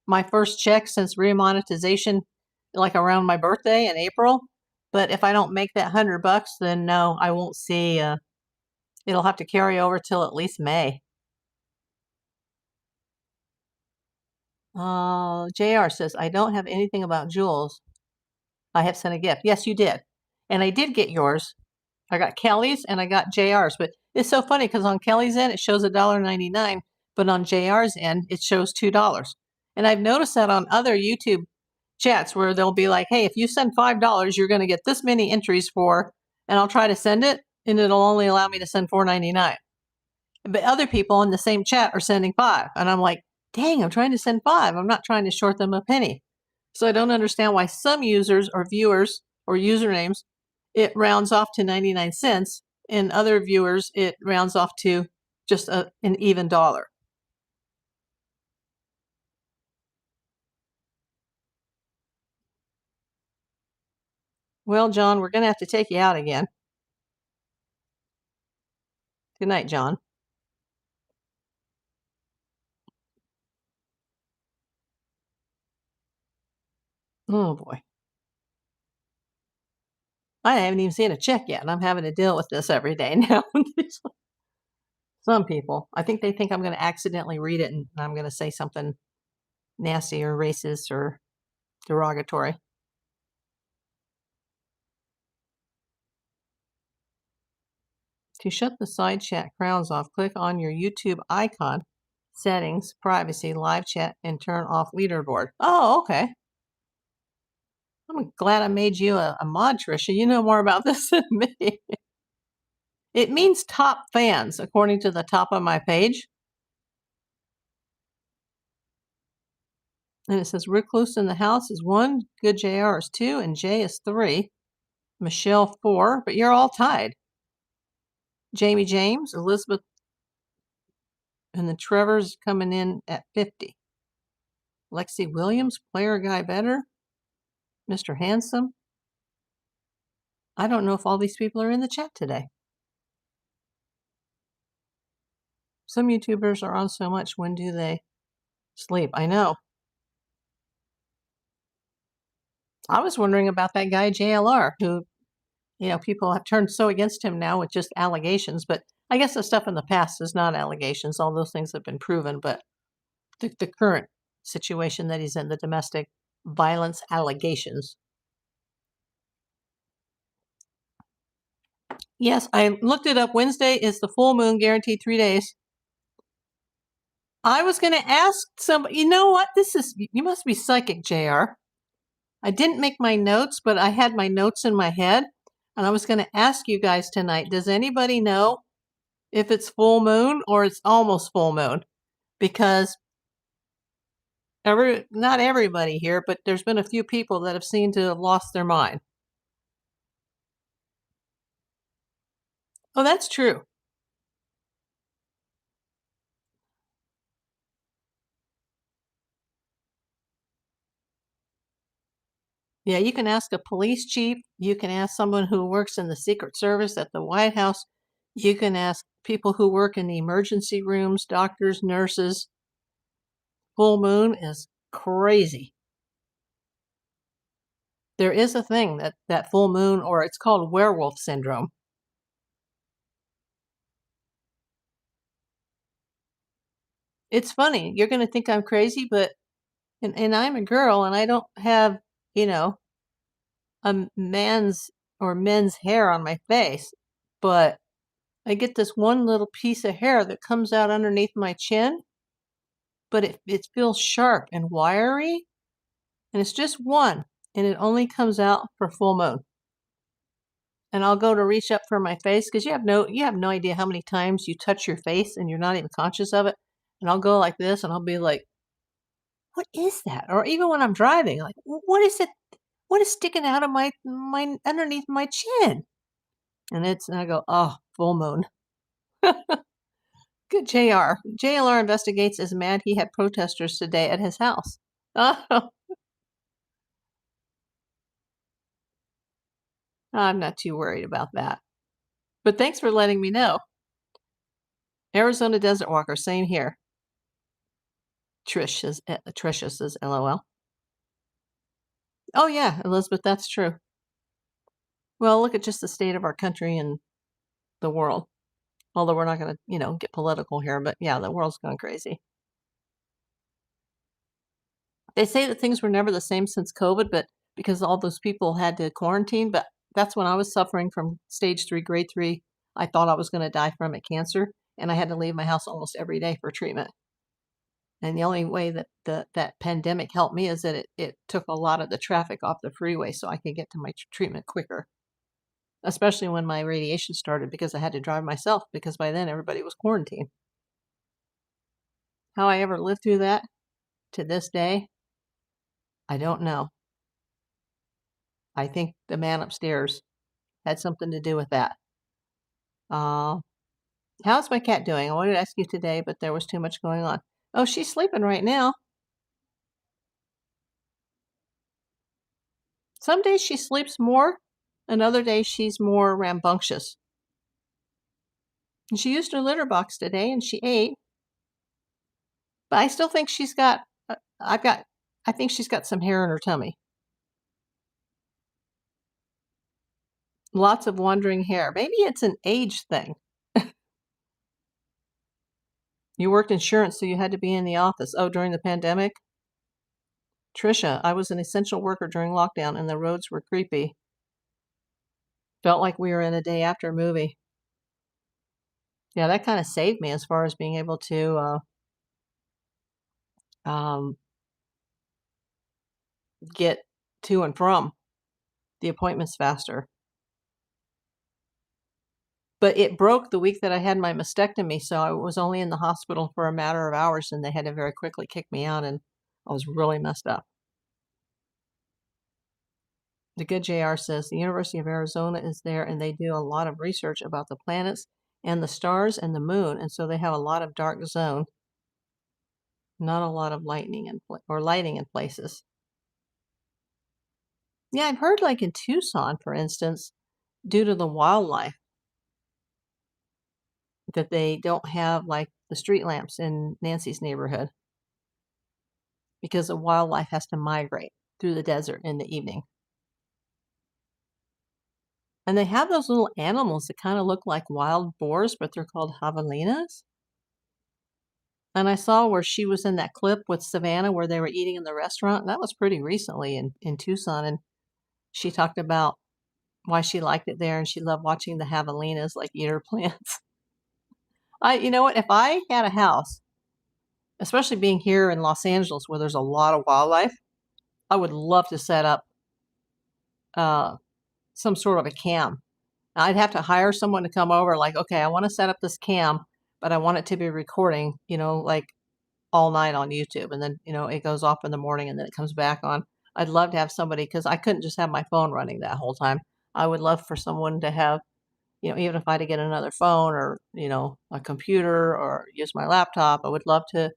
my first check since remonetization, like around my birthday in April. But if I don't make that $100, then no, I won't see. It'll have to carry over till at least May. JR says, I don't have anything about Jules. I have sent a gift. Yes, you did. And I did get yours. I got Kelly's and I got JR's. But it's so funny because on Kelly's end, it shows $1.99. But on JR's end, it shows $2. And I've noticed that on other YouTube chats where they'll be like, hey, if you send $5, you're going to get this many entries for, and I'll try to send it, and it'll only allow me to send $4.99. But other people in the same chat are sending 5. And I'm like, dang, I'm trying to send 5. I'm not trying to short them a penny. So I don't understand why some users or viewers or usernames, it rounds off to 99 cents. And other viewers, it rounds off to just an even dollar. Well, John, we're going to have to take you out again. Good night, John. Oh, boy. I haven't even seen a check yet, and I'm having to deal with this every day now. Some people, I think they think I'm going to accidentally read it and I'm going to say something nasty or racist or derogatory. To shut the side chat crowns off, click on your YouTube icon, settings, privacy, live chat, and turn off leaderboard. Oh, okay. I'm glad I made you a mod, Trisha. You know more about this than me. It means top fans, according to the top of my page. And it says Recluse in the house is 1, Good JR is 2, and Jay is 3. Michelle 4, but you're all tied. Jamie James, Elizabeth, and the Trevor's coming in at 50. Lexi Williams, player guy better. Mr. Handsome. I don't know if all these people are in the chat today. Some YouTubers are on so much. When do they sleep? I know. I was wondering about that guy, JLR, who, people have turned so against him now with just allegations. But I guess the stuff in the past is not allegations. All those things have been proven. But the current situation that he's in, the domestic violence allegations. Yes, I looked it up. Wednesday is the full moon, guaranteed 3 days. I was going to ask somebody, you know what? You must be psychic, JR. I didn't make my notes, but I had my notes in my head. And I was going to ask you guys tonight, does anybody know if it's full moon or it's almost full moon? Because not everybody here, but there's been a few people that have seemed to have lost their mind. Oh, that's true. Yeah, you can ask a police chief. You can ask someone who works in the Secret Service at the White House. You can ask people who work in the emergency rooms, doctors, nurses. Full moon is crazy. There is a thing that full moon, or it's called werewolf syndrome. It's funny. You're going to think I'm crazy, but And I'm a girl and I don't have, you know, a man's or men's hair on my face, but I get this one little piece of hair that comes out underneath my chin, but it feels sharp and wiry, and it's just one, and it only comes out for full moon. And I'll go to reach up for my face because you have no idea how many times you touch your face and you're not even conscious of it. And I'll go like this, and I'll be like, "What is that?" Or even when I'm driving, like, "What is it? What is sticking out of my underneath my chin?" And I go, "Oh, full moon." Good JR. JLR investigates is mad he had protesters today at his house. Oh, I'm not too worried about that. But thanks for letting me know. Arizona Desert Walker, same here. Trisha says LOL. Oh yeah, Elizabeth, that's true. Well, look at just the state of our country and the world. Although we're not going to, get political here, but yeah, the world's gone crazy. They say that things were never the same since COVID, but because all those people had to quarantine, but that's when I was suffering from stage 3, grade 3. I thought I was going to die from it, cancer, and I had to leave my house almost every day for treatment. And the only way that that pandemic helped me is that it took a lot of the traffic off the freeway so I could get to my treatment quicker, especially when my radiation started because I had to drive myself because by then everybody was quarantined. How I ever lived through that to this day, I don't know. I think the man upstairs had something to do with that. Uh, how's my cat doing? I wanted to ask you today, but there was too much going on. Oh, she's sleeping right now. Some days she sleeps more, and other days she's more rambunctious. And she used her litter box today, and she ate. But I still think she's got. I think she's got some hair in her tummy. Lots of wandering hair. Maybe it's an age thing. You worked insurance, so you had to be in the office. Oh, during the pandemic? Trisha, I was an essential worker during lockdown and the roads were creepy. Felt like we were in a day after movie. Yeah, that kind of saved me as far as being able to um, get to and from the appointments faster. But it broke the week that I had my mastectomy, so I was only in the hospital for a matter of hours and they had to very quickly kick me out and I was really messed up. The good JR says the University of Arizona is there and they do a lot of research about the planets and the stars and the moon, and so they have a lot of dark zone, not a lot of lighting in places. Yeah, I've heard like in Tucson, for instance, due to the wildlife, that they don't have like the street lamps in Nancy's neighborhood because the wildlife has to migrate through the desert in the evening. And they have those little animals that kind of look like wild boars, but they're called javelinas. And I saw where she was in that clip with Savannah where they were eating in the restaurant. That was pretty recently in Tucson. And she talked about why she liked it there and she loved watching the javelinas like eat her plants. You know what? If I had a house, especially being here in Los Angeles where there's a lot of wildlife, I would love to set up some sort of a cam. I'd have to hire someone to come over, like, okay, I want to set up this cam, but I want it to be recording, like all night on YouTube. And then, it goes off in the morning and then it comes back on. I'd love to have somebody because I couldn't just have my phone running that whole time. I would love for someone to have, even if I had to get another phone or, a computer or use my laptop, I would love to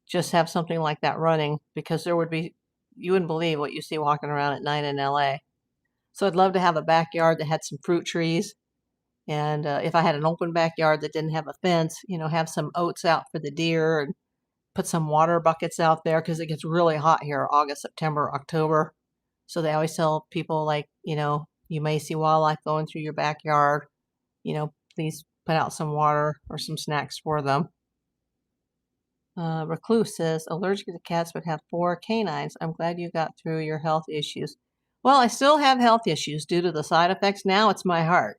just have something like that running because you wouldn't believe what you see walking around at night in LA. So I'd love to have a backyard that had some fruit trees. And if I had an open backyard that didn't have a fence, have some oats out for the deer and put some water buckets out there because it gets really hot here, August, September, October. So they always tell people like, you may see wildlife going through your backyard, please put out some water or some snacks for them. Recluse says, allergic to cats but have 4 canines. I'm glad you got through your health issues. Well, I still have health issues due to the side effects. Now it's my heart,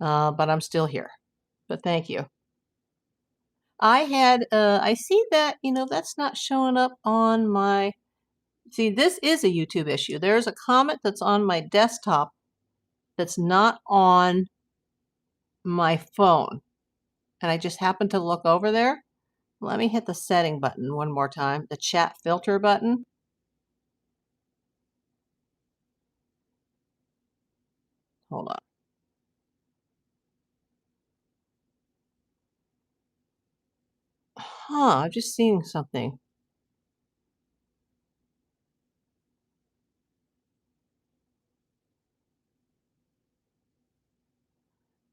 but I'm still here. But thank you. I see that, that's not showing up on my, see, this is a YouTube issue. There's a comment that's on my desktop that's not on my phone. And I just happened to look over there. Let me hit the setting button one more time, the chat filter button. Hold on. I'm just seeing something.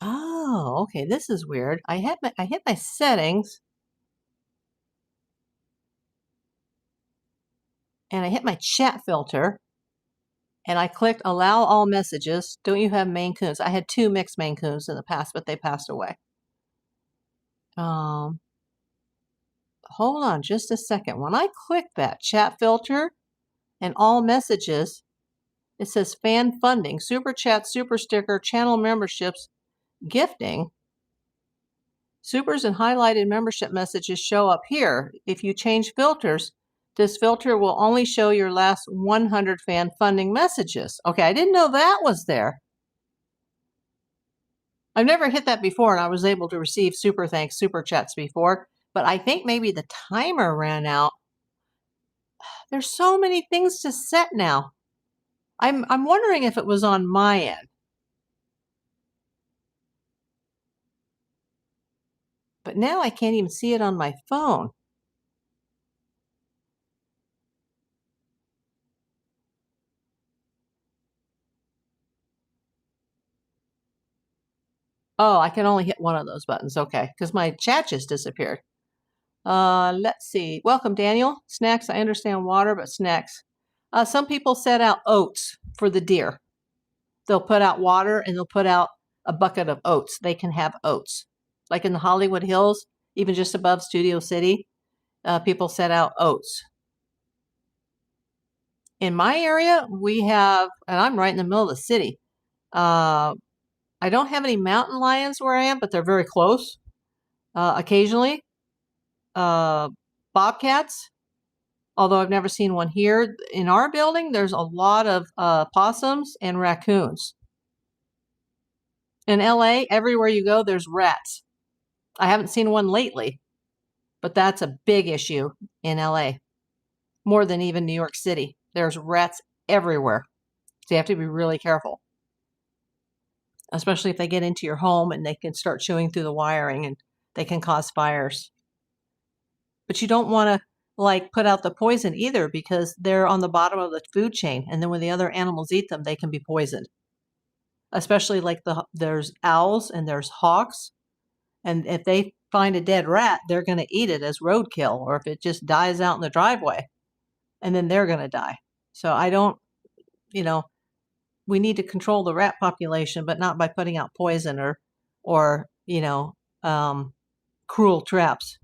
Oh, okay, this is weird. I hit my settings and I hit my chat filter and I clicked allow all messages. Don't you have Maine Coons? I had 2 mixed Maine Coons in the past, but they passed away. Hold on just a second. When I click that chat filter and all messages, it says fan funding, super chat, super sticker, channel memberships, gifting. Supers and highlighted membership messages show up here. If you change filters, this filter will only show your last 100 fan funding messages. Okay, I didn't know that was there. I've never hit that before, and I was able to receive super thanks, super chats before, but I think maybe the timer ran out. There's so many things to set now. I'm wondering if it was on my end. But now I can't even see it on my phone. Oh, I can only hit one of those buttons. Okay, because my chat just disappeared. Let's see. Welcome, Daniel. Snacks. I understand water, but snacks. Some people set out oats for the deer. They'll put out water and they'll put out a bucket of oats. They can have oats. Like in the Hollywood Hills, even just above Studio City, people set out oats. In my area, we have, and I'm right in the middle of the city. I don't have any mountain lions where I am, but they're very close. Occasionally, bobcats, although I've never seen one here. In our building, there's a lot of possums and raccoons. In LA, everywhere you go, there's rats. I haven't seen one lately, but that's a big issue in LA, more than even New York City. There's rats everywhere, so you have to be really careful, especially if they get into your home and they can start chewing through the wiring and they can cause fires. But you don't want to put out the poison either, because they're on the bottom of the food chain, and then when the other animals eat them, they can be poisoned. Especially there's owls and there's hawks, and if they find a dead rat, they're going to eat it as roadkill, or if it just dies out in the driveway, and then they're going to die. So I don't, we need to control the rat population, but not by putting out poison or cruel traps.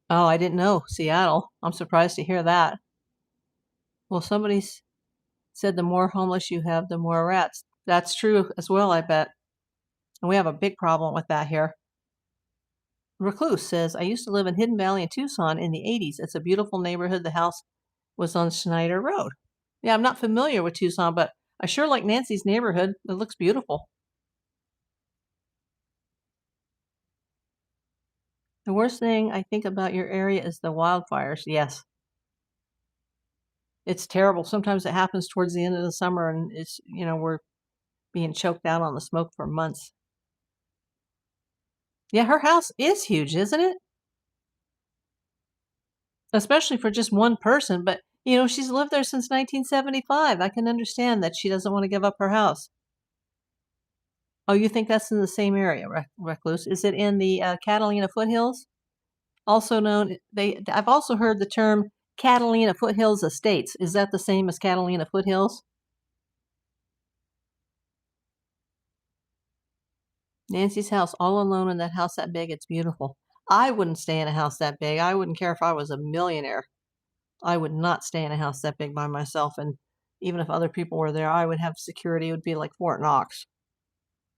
Oh, I didn't know. Seattle. I'm surprised to hear that. Well, somebody said the more homeless you have, the more rats. That's true as well, I bet. And we have a big problem with that here. Recluse says, I used to live in Hidden Valley in Tucson in the 80s. It's a beautiful neighborhood. The house was on Schneider Road. Yeah, I'm not familiar with Tucson, but I sure like Nancy's neighborhood. It looks beautiful. The worst thing I think about your area is the wildfires. Yes. It's terrible. Sometimes it happens towards the end of the summer, and it's, we're being choked out on the smoke for months. Yeah, her house is huge, isn't it? Especially for just one person, but she's lived there since 1975. I can understand that she doesn't want to give up her house. Oh, you think that's in the same area, Recluse? Is it in the Catalina foothills? Also known, I've also heard the term Catalina Foothills Estates. Is that the same as Catalina Foothills? Nancy's house, all alone in that house that big, it's beautiful. I wouldn't stay in a house that big. I wouldn't care if I was a millionaire. I would not stay in a house that big by myself, and even if other people were there, I would have security. It would be like Fort Knox,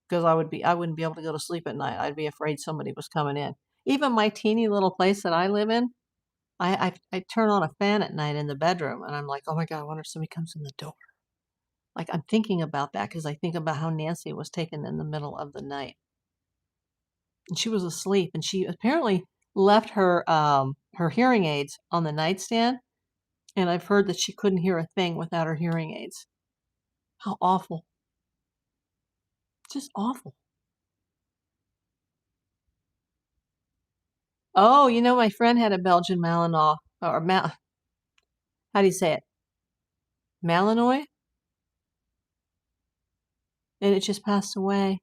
because I wouldn't be able to go to sleep at night. I'd be afraid somebody was coming in. Even my teeny little place that I live in, I turn on a fan at night in the bedroom, and I'm like, oh my God, I wonder if somebody comes in the door. Like, I'm thinking about that because I think about how Nancy was taken in the middle of the night. And she was asleep, and she apparently left her hearing aids on the nightstand, and I've heard that she couldn't hear a thing without her hearing aids. How awful. Just awful. Oh, my friend had a Belgian Malinois, or how do you say it? Malinois? And it just passed away.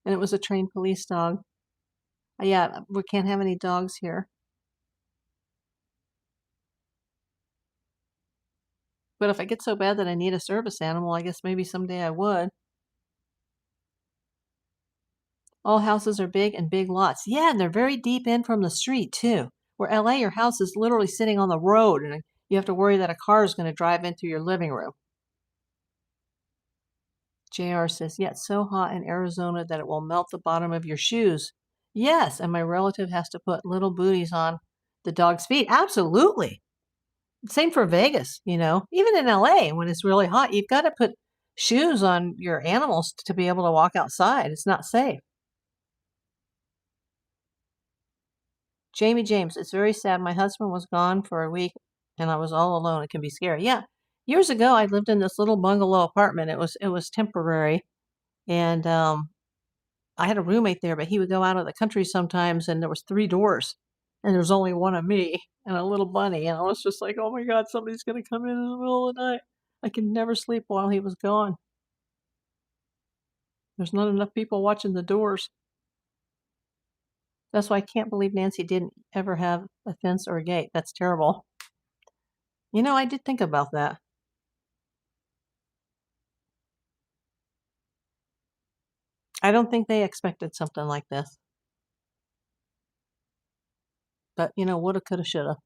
And it was a trained police dog. Yeah, we can't have any dogs here. But if I get so bad that I need a service animal, I guess maybe someday I would. All houses are big and big lots. Yeah, and they're very deep in from the street, too. Where LA, your house is literally sitting on the road, and you have to worry that a car is going to drive into your living room. JR says, yeah, it's so hot in Arizona that it will melt the bottom of your shoes. Yes, and my relative has to put little booties on the dog's feet. Absolutely. Same for Vegas, Even in LA, when it's really hot, you've got to put shoes on your animals to be able to walk outside. It's not safe. Jamie James, it's very sad. My husband was gone for a week and I was all alone. It can be scary. Yeah. Years ago, I lived in this little bungalow apartment. It was temporary. And I had a roommate there, but he would go out of the country sometimes, and there was 3 doors, and there was only one of me and a little bunny, and I was just like, oh my God, somebody's gonna come in the middle of the night. I could never sleep while he was gone. There's not enough people watching the doors. That's why I can't believe Nancy didn't ever have a fence or a gate. That's terrible. I did think about that. I don't think they expected something like this. But, woulda, coulda, shoulda.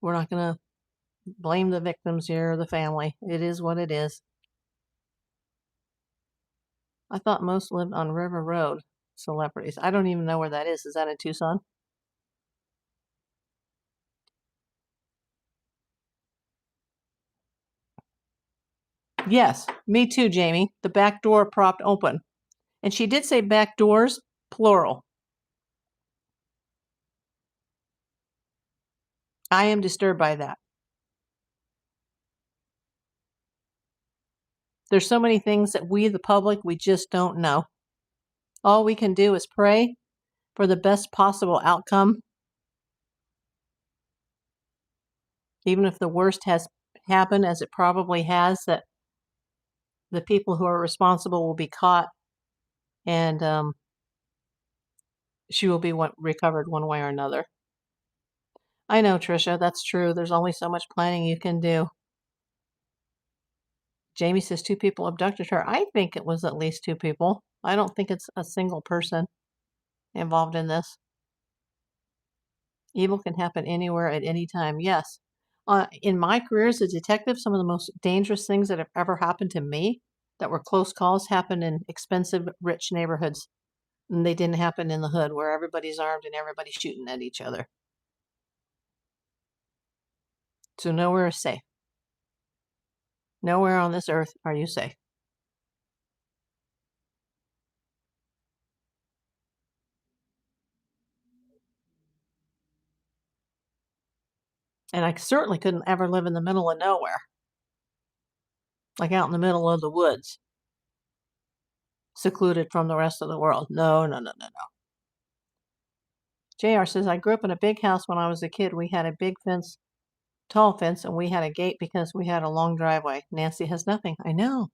We're not gonna blame the victims here or the family. It is what it is. I thought most lived on River Road, celebrities. I don't even know where that is. Is that in Tucson? Yes, me too, Jamie. The back door propped open. And she did say back doors, plural. I am disturbed by that. There's so many things that we, the public, we just don't know. All we can do is pray for the best possible outcome, even if the worst has happened, as it probably has, that the people who are responsible will be caught, and she will be recovered one way or another. I know, Trisha, that's true. There's only so much planning you can do. Jamie says 2 people abducted her. I think it was at least 2 people. I don't think it's a single person involved in this. Evil can happen anywhere at any time. Yes. In my career as a detective, some of the most dangerous things that have ever happened to me that were close calls happened in expensive, rich neighborhoods. And they didn't happen in the hood where everybody's armed and everybody's shooting at each other. So nowhere is safe. Nowhere on this earth are you safe. And I certainly couldn't ever live in the middle of nowhere, like out in the middle of the woods, secluded from the rest of the world. No, no, no, no, no. JR says, I grew up in a big house when I was a kid. We had a big fence, tall fence, and we had a gate because we had a long driveway. Nancy has nothing. I know.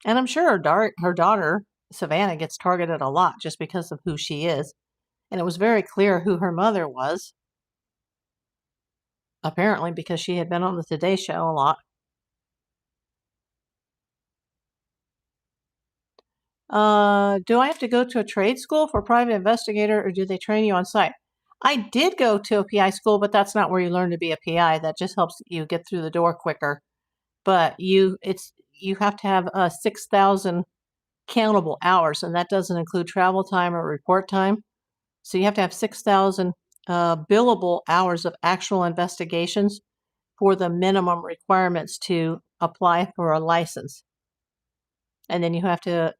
And I'm sure her daughter, Savannah, gets targeted a lot just because of who she is. And it was very clear who her mother was, apparently, because she had been on the Today Show a lot. Do I have to go to a trade school for private investigator, or do they train you on site? I did go to a PI school, but that's not where you learn to be a PI. That just helps you get through the door quicker. But you have to have 6,000 countable hours, and that doesn't include travel time or report time. So you have to have 6,000 billable hours of actual investigations for the minimum requirements to apply for a license. And then you have to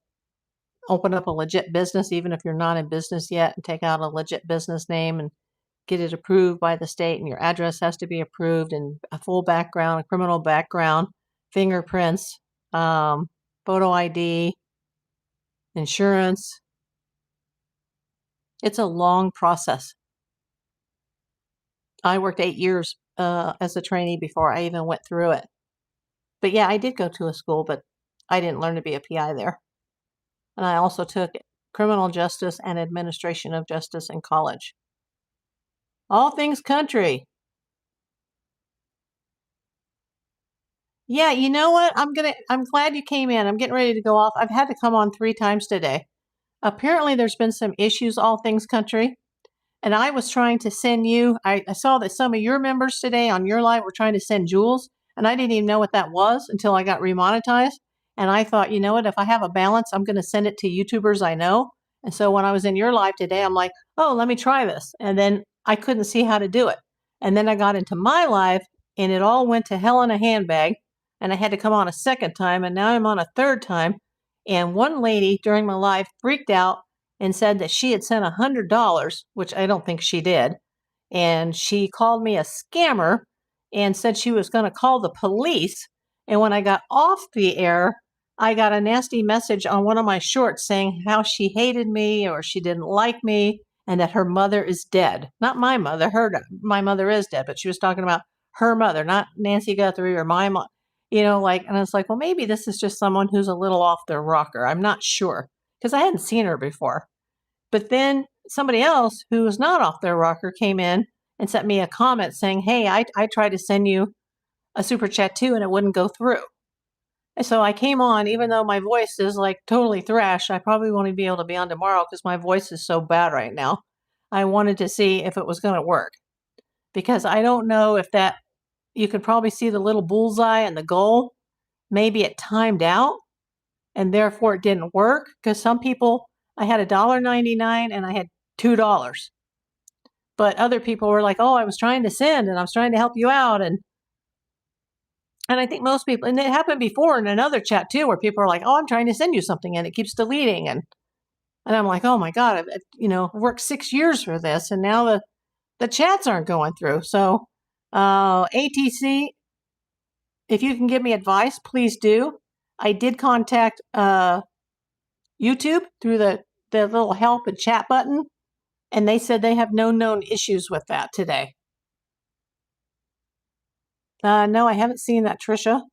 open up a legit business, even if you're not in business yet, and take out a legit business name and get it approved by the state, and your address has to be approved, and a full background, a criminal background, fingerprints, photo ID, insurance. It's a long process. I worked 8 years as a trainee before I even went through it. But yeah, I did go to a school, but I didn't learn to be a PI there. And I also took criminal justice and administration of justice in college. All things country. Yeah, you know what? I'm glad you came in. I'm getting ready to go off. I've had to come on 3 times today. Apparently there's been some issues, all things country. And I was trying to send you, I saw that some of your members today on your live were trying to send Jules, and I didn't even know what that was until I got remonetized. And I thought, you know what, if I have a balance, I'm going to send it to YouTubers I know. And so when I was in your live today, I'm like, oh, let me try this. And then I couldn't see how to do it. And then I got into my live, and it all went to hell in a handbag. And I had to come on a second time, and now I'm on a third time. And one lady during my live freaked out and said that she had sent $100, which I don't think she did. And she called me a scammer and said she was going to call the police. And when I got off the air, I got a nasty message on one of my shorts saying how she hated me or she didn't like me and that her mother is dead. Not my mother. My mother is dead, but she was talking about her mother, not Nancy Guthrie or my mom. And I was like, well, maybe this is just someone who's a little off their rocker. I'm not sure because I hadn't seen her before. But then somebody else who was not off their rocker came in and sent me a comment saying, hey, I tried to send you a super chat too, and it wouldn't go through. And so I came on, even though my voice is like totally thrash. I probably won't be able to be on tomorrow because my voice is so bad right now. I wanted to see if it was going to work because I don't know if that, you could probably see the little bullseye and the goal. Maybe it timed out and therefore it didn't work because some people, I had $1.99 and I had $2. But other people were like, oh, I was trying to send and I was trying to help you out. And I think most people, and it happened before in another chat too, where people are like, oh, I'm trying to send you something and it keeps deleting. And I'm like, oh my God, I've worked 6 years for this. And now the chats aren't going through. So ATC, if you can give me advice, please do. I did contact YouTube through the little help and chat button, and they said they have no known issues with that today. No, I haven't seen that, Trisha.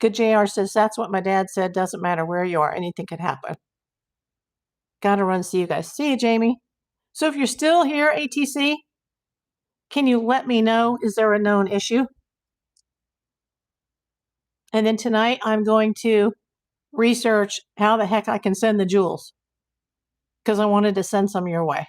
Good JR says, that's what my dad said. Doesn't matter where you are. Anything could happen. Gotta run see you guys. See you, Jamie. So if you're still here, ATC, can you let me know, is there a known issue? And then tonight I'm going to research how the heck I can send the jewels because I wanted to send some your way.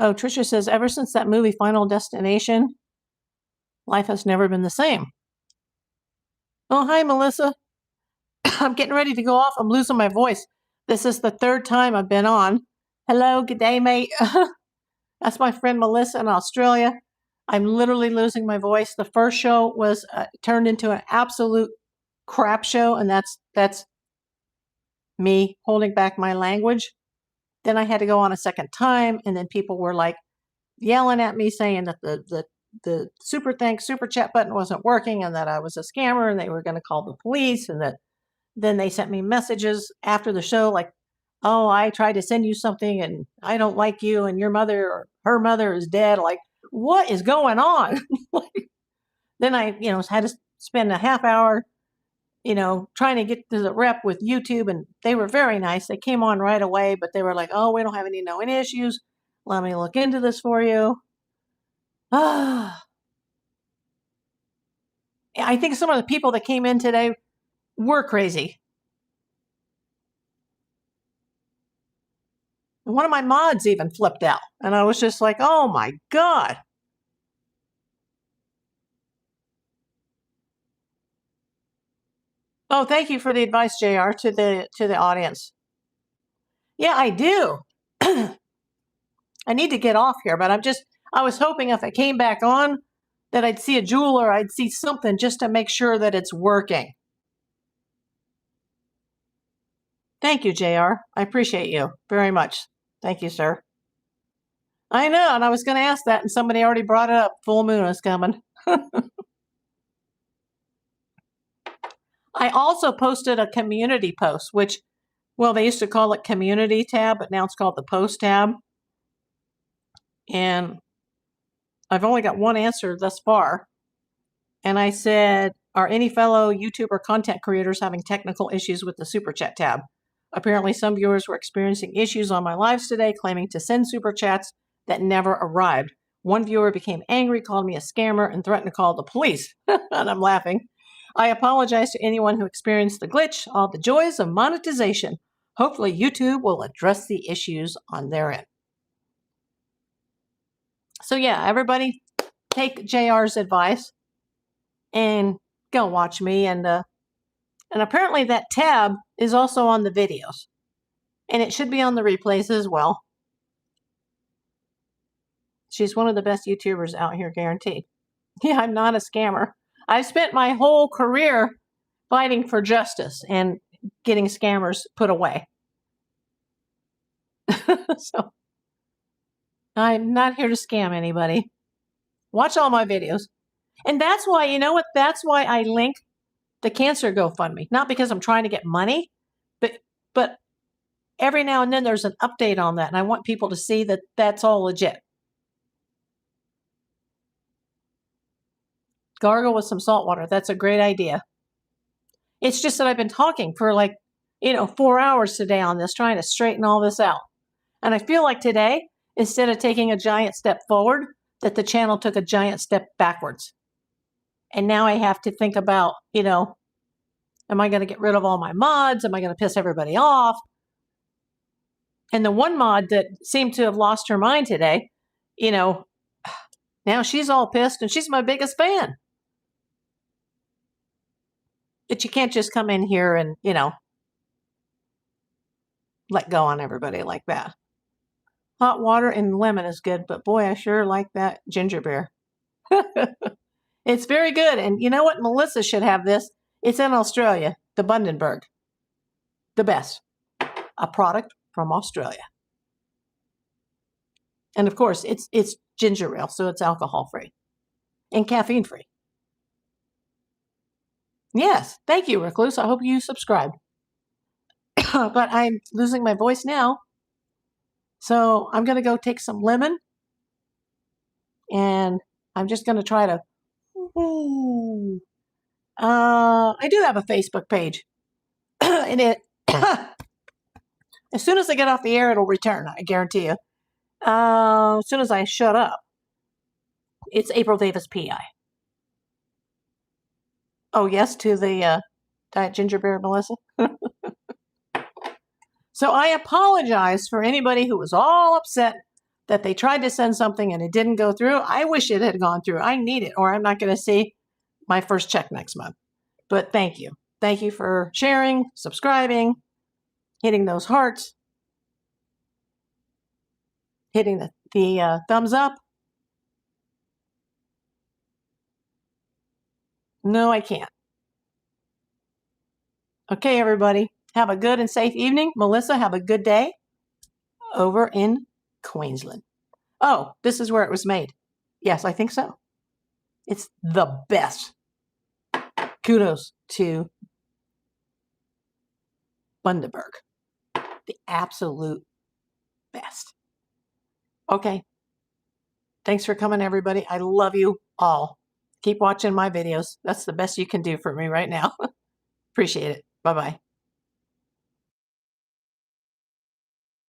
Oh, Trisha says, ever since that movie Final Destination, life has never been the same. Oh, hi, Melissa. I'm getting ready to go off. I'm losing my voice. This is the 3rd time I've been on. Hello, good day, mate. That's my friend Melissa in Australia. I'm literally losing my voice. The first show was turned into an absolute crap show, and that's me holding back my language. Then I had to go on a second time, and then people were like yelling at me saying that the super chat button wasn't working and that I was a scammer and they were going to call the police, and that then they sent me messages after the show like, oh, I tried to send you something and I don't like you and your mother or her mother is dead. Like, what is going on? Then I, had to spend a half hour, trying to get to the rep with YouTube, and they were very nice. They came on right away, but they were like, oh, we don't have any known issues. Let me look into this for you. I think some of the people that came in today were crazy. One of my mods even flipped out, and I was just like, oh my God. Oh, thank you for the advice, JR, to the audience. Yeah, I do. I need to get off here, but I was hoping if I came back on that I'd see a jeweler, I'd see something just to make sure that it's working. Thank you, JR. I appreciate you very much. Thank you, sir. I know, and I was going to ask that, and somebody already brought it up. Full moon is coming. I also posted a community post, which, well, they used to call it community tab, but now it's called the post tab. And I've only got one answer thus far. And I said, are any fellow YouTuber content creators having technical issues with the Super Chat tab? Apparently, some viewers were experiencing issues on my lives today, claiming to send Super Chats that never arrived. One viewer became angry, called me a scammer, and threatened to call the police. And I'm laughing. I apologize to anyone who experienced the glitch. All the joys of monetization. Hopefully, YouTube will address the issues on their end. So yeah, everybody take JR's advice and go watch me. And apparently that tab is also on the videos. And it should be on the replays as well. She's one of the best YouTubers out here, guaranteed. Yeah, I'm not a scammer. I've spent my whole career fighting for justice and getting scammers put away. So I'm not here to scam anybody. Watch all my videos. And that's why, you know what? That's why I link the cancer GoFundMe. Not because I'm trying to get money, but every now and then there's an update on that. And I want people to see that that's all legit. Gargle with some salt water. That's a great idea. It's just that I've been talking for 4 hours today on this, trying to straighten all this out. And I feel like today, instead of taking a giant step forward, that the channel took a giant step backwards. And now I have to think about, am I going to get rid of all my mods? Am I going to piss everybody off? And the one mod that seemed to have lost her mind today, now she's all pissed and she's my biggest fan. But you can't just come in here and, let go on everybody like that. Hot water and lemon is good, but boy, I sure like that ginger beer. It's very good. And you know what? Melissa should have this. It's in Australia, the Bundaberg. The best. A product from Australia. And of course, it's ginger ale, so it's alcohol-free and caffeine-free. Yes, thank you, Recluse. I hope you subscribe. But I'm losing my voice now. So I'm going to go take some lemon. And I'm just going to try to... I do have a Facebook page. And it... as soon as I get off the air, it'll return. I guarantee you. As soon as I shut up. It's April Davis PI. Oh, yes, to the Diet Ginger Beer, Melissa. So I apologize for anybody who was all upset that they tried to send something and it didn't go through. I wish it had gone through. I need it, or I'm not going to see my first check next month. But thank you. Thank you for sharing, subscribing, hitting those hearts, hitting the thumbs up. No, I can't. Okay, everybody. Have a good and safe evening. Melissa, have a good day over in Queensland. Oh, this is where it was made. Yes, I think so. It's the best. Kudos to Bundaberg. The absolute best. Okay. Thanks for coming, everybody. I love you all. Keep watching my videos. That's the best you can do for me right now. Appreciate it. Bye-bye.